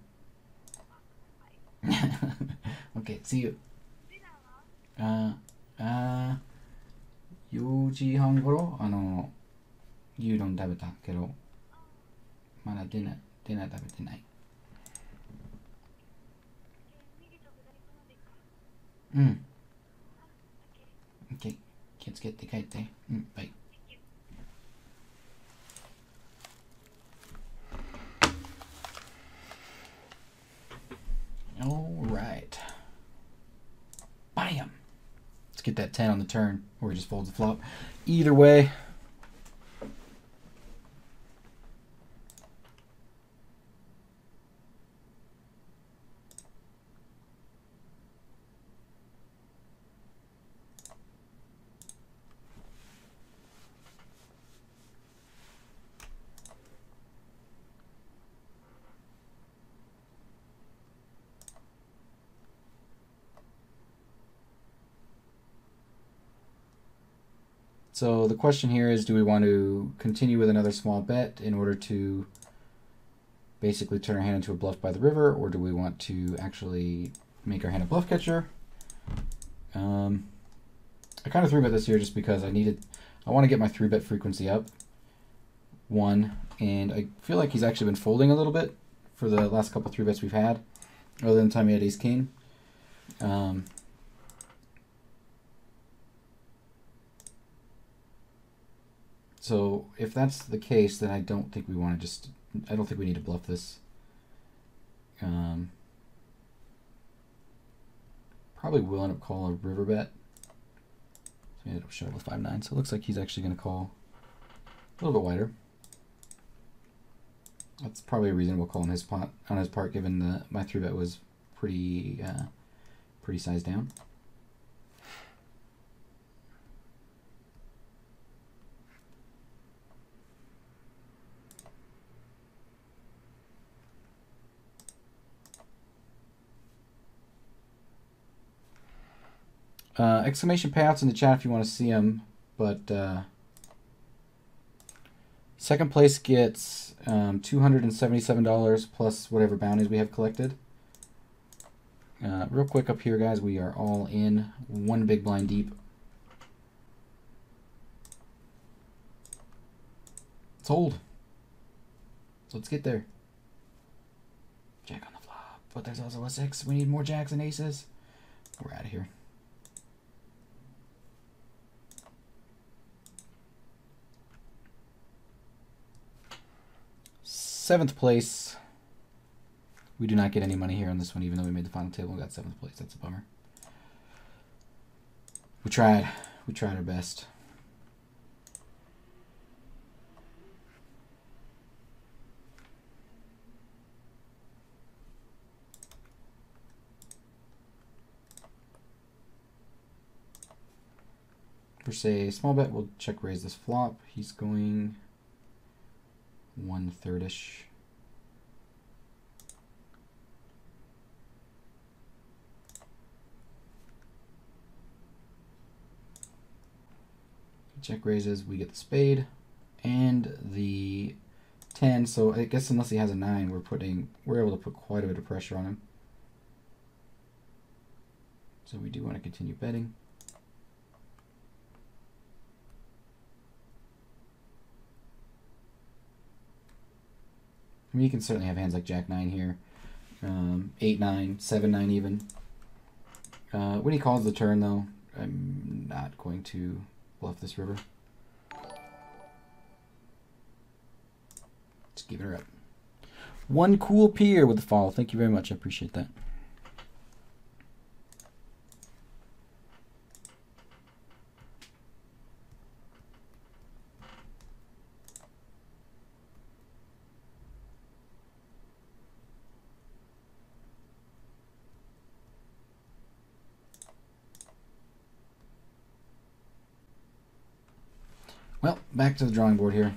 OK, see you. 4時半頃牛丼食べたけどまだディナー食べてない。うん。OK、気をつけて帰って。うん、バイ。All right. Bam. Let's get that 10 on the turn, or he just folds the flop. Either way. So the question here is, do we want to continue with another small bet in order to basically turn our hand into a bluff by the river, or do we want to actually make our hand a bluff catcher? I kind of 3-bet this here just because I want to get my 3-bet frequency up, one, and I feel like he's actually been folding a little bit for the last couple 3-bets we've had, other than the time he had ace-king. So if that's the case, then I don't think we want to I don't think we need to bluff this. Probably will end up calling a river bet. So it'll show with 5-9. So it looks like he's actually going to call a little bit wider. That's probably a reasonable call on his part, given my 3-bet was pretty sized down. Exclamation payouts in the chat if you want to see them, but second place gets $277 plus whatever bounties we have collected. Real quick up here, guys, we are all in one big blind deep. It's old. Let's get there. Jack on the flop, but there's also a 6. We need more jacks and aces. We're out of here. Seventh place. We do not get any money here on this one, even though we made the final table and got 7th place. That's a bummer. We tried. We tried our best. For say small bet, we'll check raise this flop. He's going 1/3ish. Check raises, we get the spade and the 10. So I guess unless he has a 9, we're able to put quite a bit of pressure on him. So we do want to continue betting. I mean, you can certainly have hands like Jack 9 here, 8-9, 7-9 even. When he calls the turn, though, I'm not going to bluff this river. Just give her up. One cool peer with the follow. Thank you very much. I appreciate that. Well, back to the drawing board here.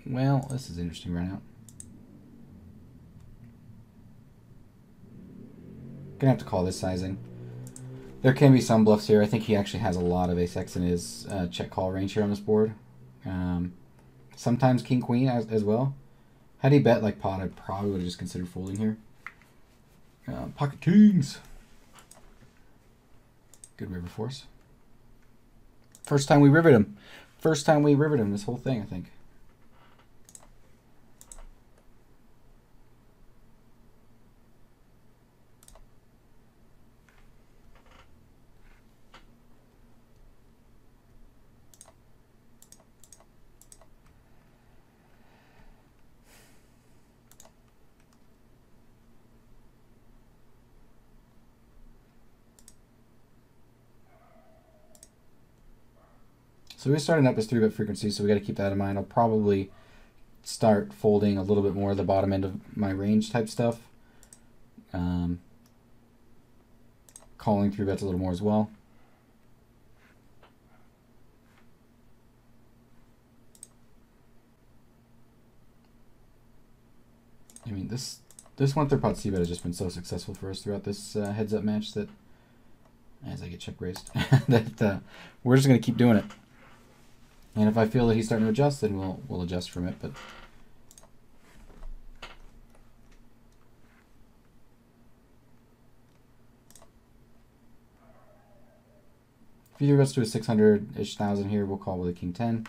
Well, this is interesting right now. Gonna have to call this sizing. There can be some bluffs here. I think he actually has a lot of ace-x in his check call range here on this board. Sometimes king-queen as well. Had he bet like pot, I probably would have just considered folding here. Pocket kings. Good river force. First time we riveted him. First time we riveted him this whole thing, I think. So we're starting up as 3-bet frequency, so we got to keep that in mind. I'll probably start folding a little bit more of the bottom end of my range type stuff. Calling 3-bets a little more as well. I mean, this 1/3 pot c-bet has just been so successful for us throughout this heads-up match that, as I get check raised, that we're just going to keep doing it. And if I feel that he's starting to adjust, then we'll adjust from it. But If either bets to a 600-ish thousand here, we'll call with a king 10.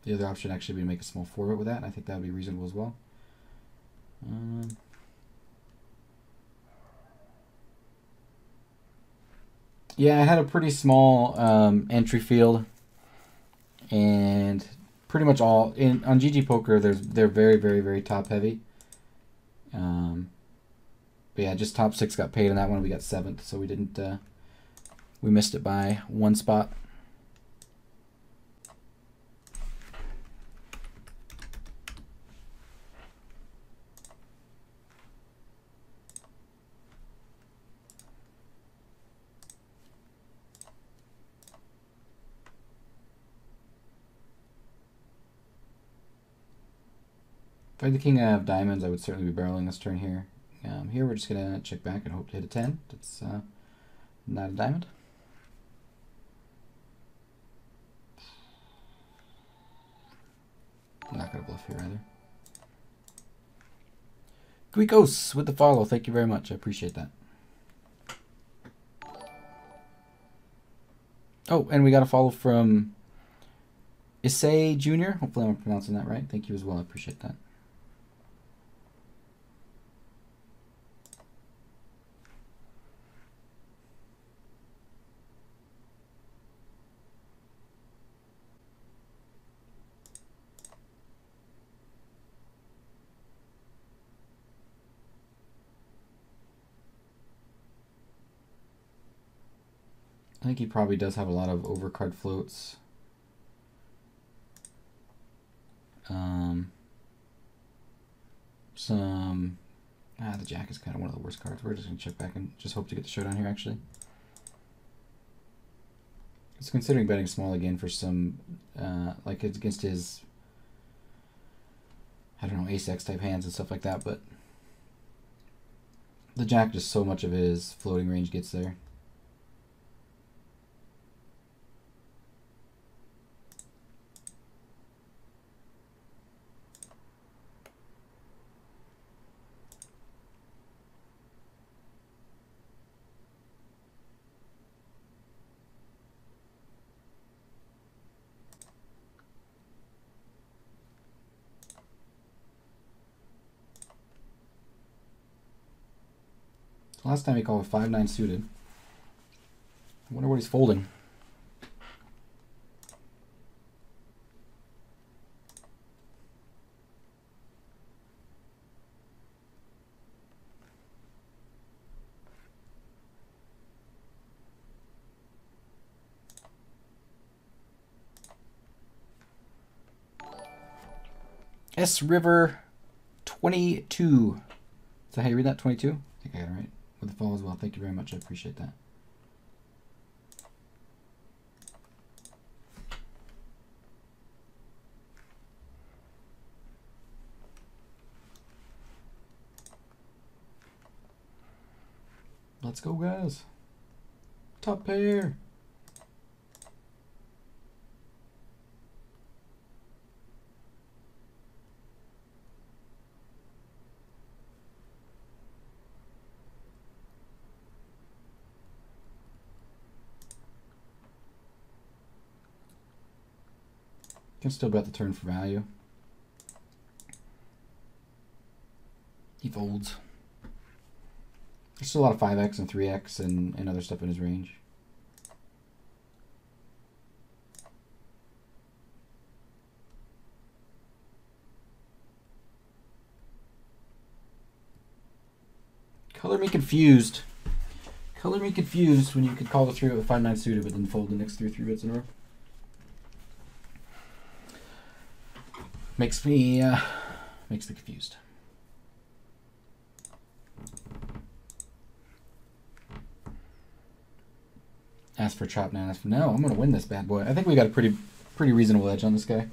The other option actually would be to make a small forward with that. I think that would be reasonable as well. Yeah, I had a pretty small entry field, and pretty much all on GG Poker. They're very, very, very top heavy. But yeah, just top 6 got paid on that one. We got 7th, so we didn't. We missed it by 1 spot. If I had the king of diamonds, I would certainly be barreling this turn here. Here we're just going to check back and hope to hit a 10. That's not a diamond. I'm not going to bluff here either. Guicos with the follow. Thank you very much. I appreciate that. Oh, and we got a follow from Issei Jr. Hopefully I'm pronouncing that right. Thank you as well. I appreciate that. I think he probably does have a lot of overcard floats. The jack is kind of one of the worst cards. We're just going to check back and just hope to get the showdown here, actually. He's considering betting small again for some, like against his, I don't know, ace-x type hands and stuff like that, but the jack, just so much of his floating range gets there. Last time he called a 5-9 suited. I wonder what he's folding. S River 22. Is that how you read that? 22? I think I got it right. With the follow as well. Thank you very much. I appreciate that. Let's go, guys. Top pair. Can still bet the turn for value. He folds. There's still a lot of 5x and 3x and other stuff in his range. Color me confused. Color me confused when you could call the 3 with 5-9 suited but then fold the next 3 bets in a row. Makes me confused. Ask for chop now. No, I'm gonna win this bad boy. I think we got a pretty reasonable edge on this guy.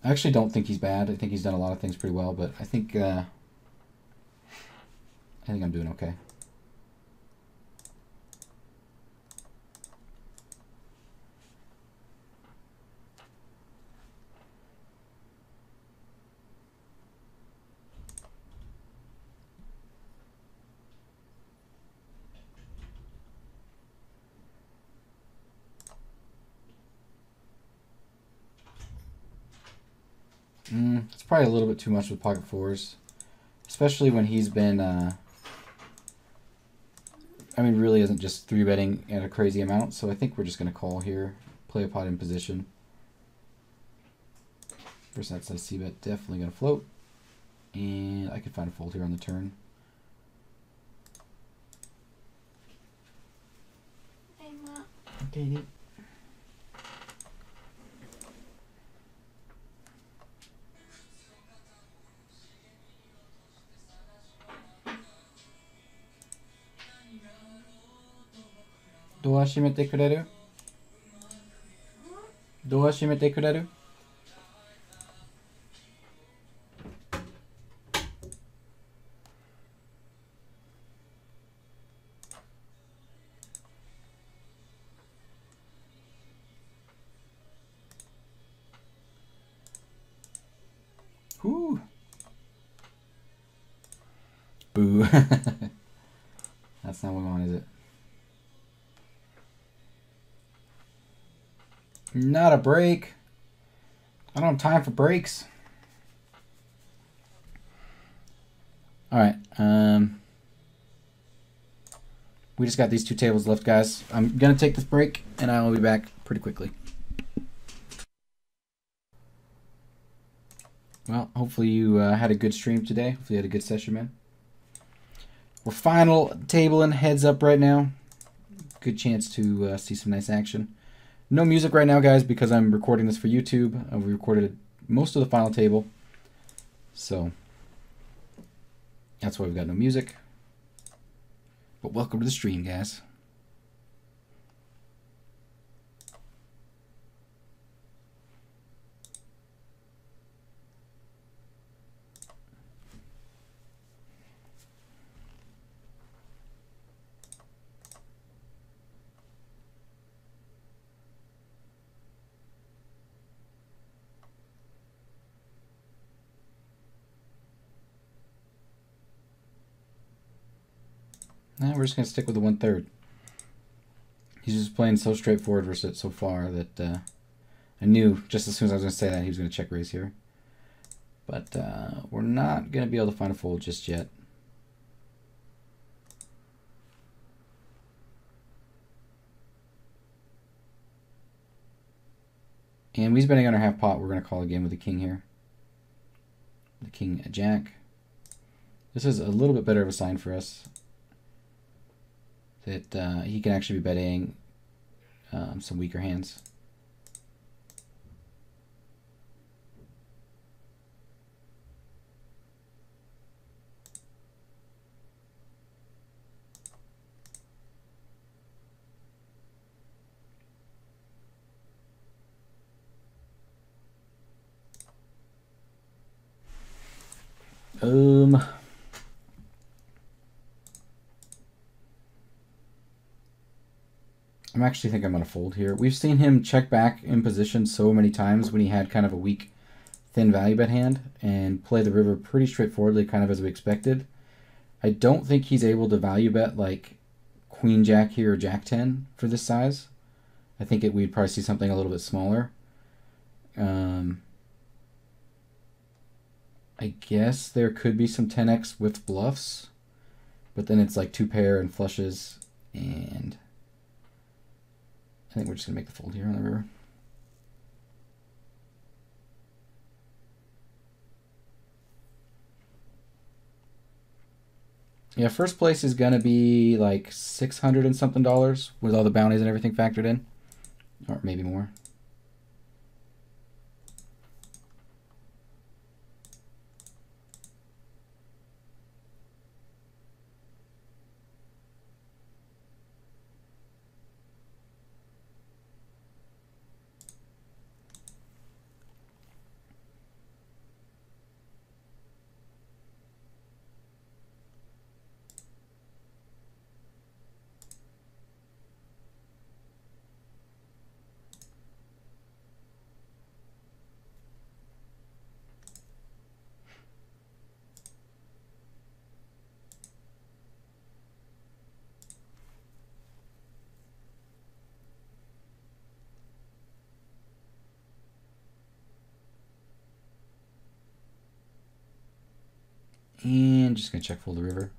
I actually don't think he's bad. I think he's done a lot of things pretty well, but I think I'm doing okay. probably a little bit too much with pocket fours, especially when he's been, I mean, really isn't just 3-betting at a crazy amount. So I think we're just going to call here, play a pot in position. First that says c-bet, definitely going to float. And I could find a fold here on the turn. Okay, neat. Door 閉めてくれる? ドア閉めてくれる? Whew. Boo. That's not what we want, is it? Not a break. I don't have time for breaks. All right. We just got these 2 tables left, guys. I'm going to take this break, and I will be back pretty quickly. Well, hopefully you had a good stream today. Hopefully you had a good session, man. We're final tabling heads up right now. Good chance to see some nice action. No music right now, guys, because I'm recording this for YouTube. We recorded most of the final table. So that's why we've got no music. But welcome to the stream, guys. Now we're just going to stick with the 1/3. He's just playing so straightforward versus it so far that I knew just as soon as I was going to say that he was going to check raise here. But we're not going to be able to find a fold just yet. And he's betting under half pot. We're going to call again with the king here. The king jack. This is a little bit better of a sign for us. That he can actually be betting some weaker hands. I actually think I'm going to fold here. We've seen him check back in position so many times when he had kind of a weak, thin value bet hand and play the river pretty straightforwardly, kind of as we expected. I don't think he's able to value bet like Queen Jack here or Jack 10 for this size. I think we'd probably see something a little bit smaller. I guess there could be some 10x with bluffs, but then it's like 2 pair and flushes, and I think we're just going to make the fold here on the river. Yeah, first place is going to be like $600 and something with all the bounties and everything factored in, or maybe more. And just going to check fold the river.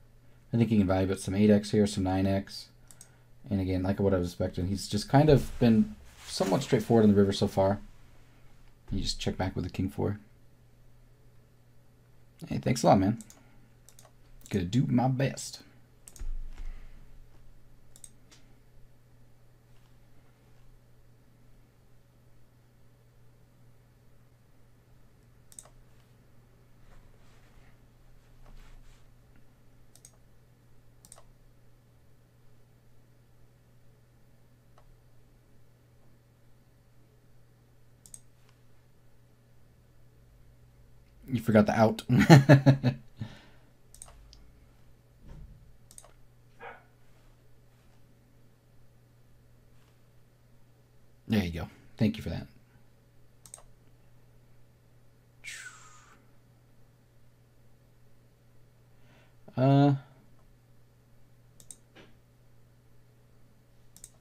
I think he can value bet some 8x here, some 9x. And again, like what I was expecting, he's just kind of been somewhat straightforward in the river so far. You just check back with the king 4. Hey, thanks a lot, man. Gonna do my best. You forgot the out. There you go. Thank you for that.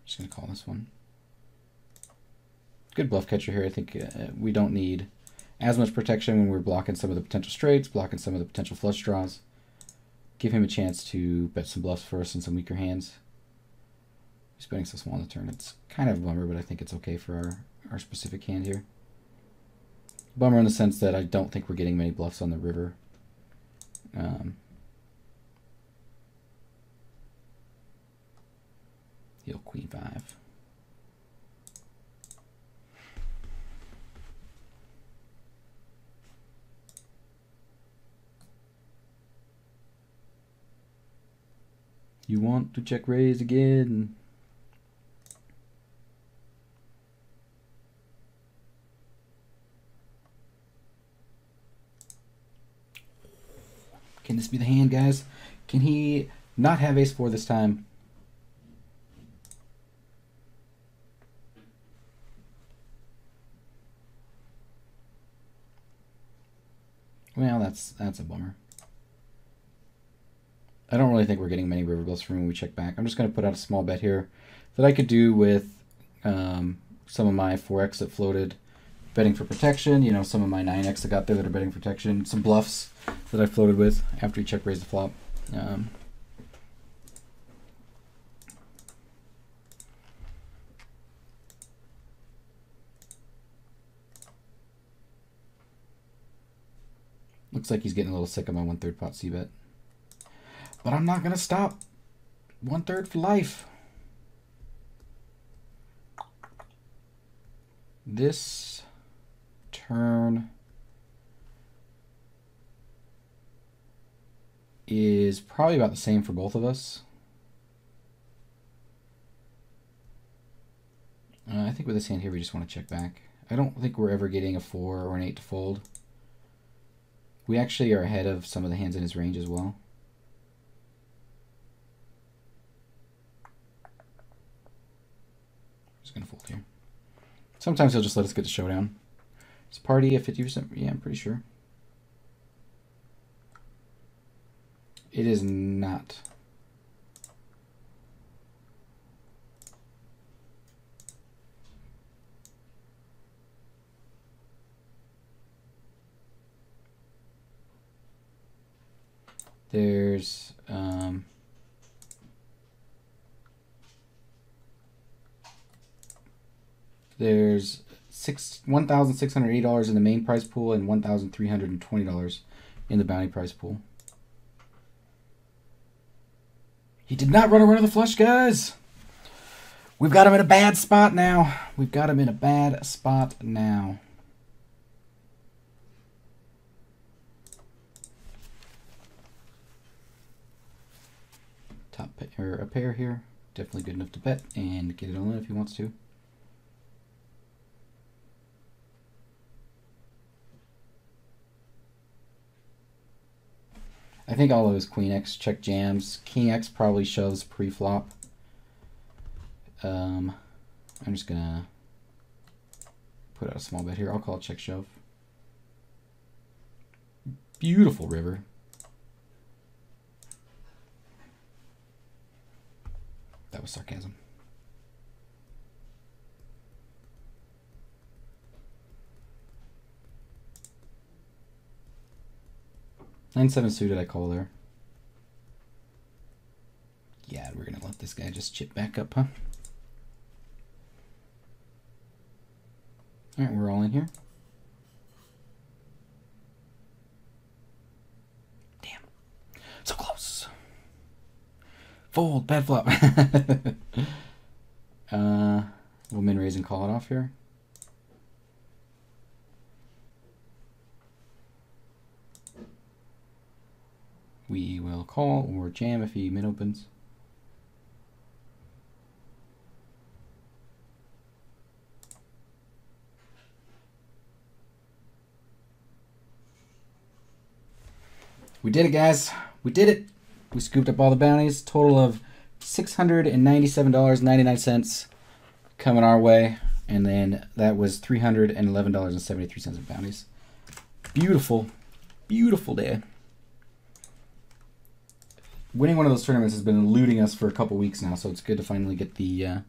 Just gonna call this one. Good bluff catcher here. I think we don't need as much protection when we're blocking some of the potential straights, blocking some of the potential flush draws. Give him a chance to bet some bluffs for us in some weaker hands. He's betting so small on the turn. It's kind of a bummer, but I think it's okay for our specific hand here. Bummer in the sense that I don't think we're getting many bluffs on the river. He'll queen 5. You want to check raise again? Can this be the hand, guys? Can he not have ace 4 this time? Well, that's a bummer. I don't really think we're getting many river bluffs from when we check back. I'm just going to put out a small bet here that I could do with some of my 4x that floated, betting for protection. You know, some of my 9x that got there that are betting protection. Some bluffs that I floated with after he check raised the flop. Looks like he's getting a little sick of my 1/3 pot c-bet. But I'm not going to stop. 1/3 for life. This turn is probably about the same for both of us. I think with this hand here, we just want to check back. I don't think we're ever getting a 4 or an 8 to fold. We actually are ahead of some of the hands in his range as well. Just going to fold here. Sometimes he'll just let us get the showdown. Is party at 50%? Yeah, I'm pretty sure. It is not. There's $1,680 in the main prize pool and $1,320 in the bounty prize pool. He did not run a run of the flush, guys. We've got him in a bad spot now. We've got him in a bad spot now. Top pair, a pair here. Definitely good enough to bet and get it all in if he wants to. I think all of his Queen X check jams. King X probably shoves pre-flop. I'm just gonna put out a small bet here. I'll call it check shove. Beautiful river. That was sarcasm. 9-7 suited, I call there. Yeah, we're going to let this guy just chip back up, huh? All right, we're all in here. Damn. So close. Fold, bad flop. We'll min raise and call it off here. We will call or jam if he min opens. We did it, guys. We did it. We scooped up all the bounties. Total of $697.99 coming our way. And then that was $311.73 of bounties. Beautiful, beautiful day. Winning one of those tournaments has been eluding us for a couple weeks now, so it's good to finally get the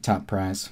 top prize.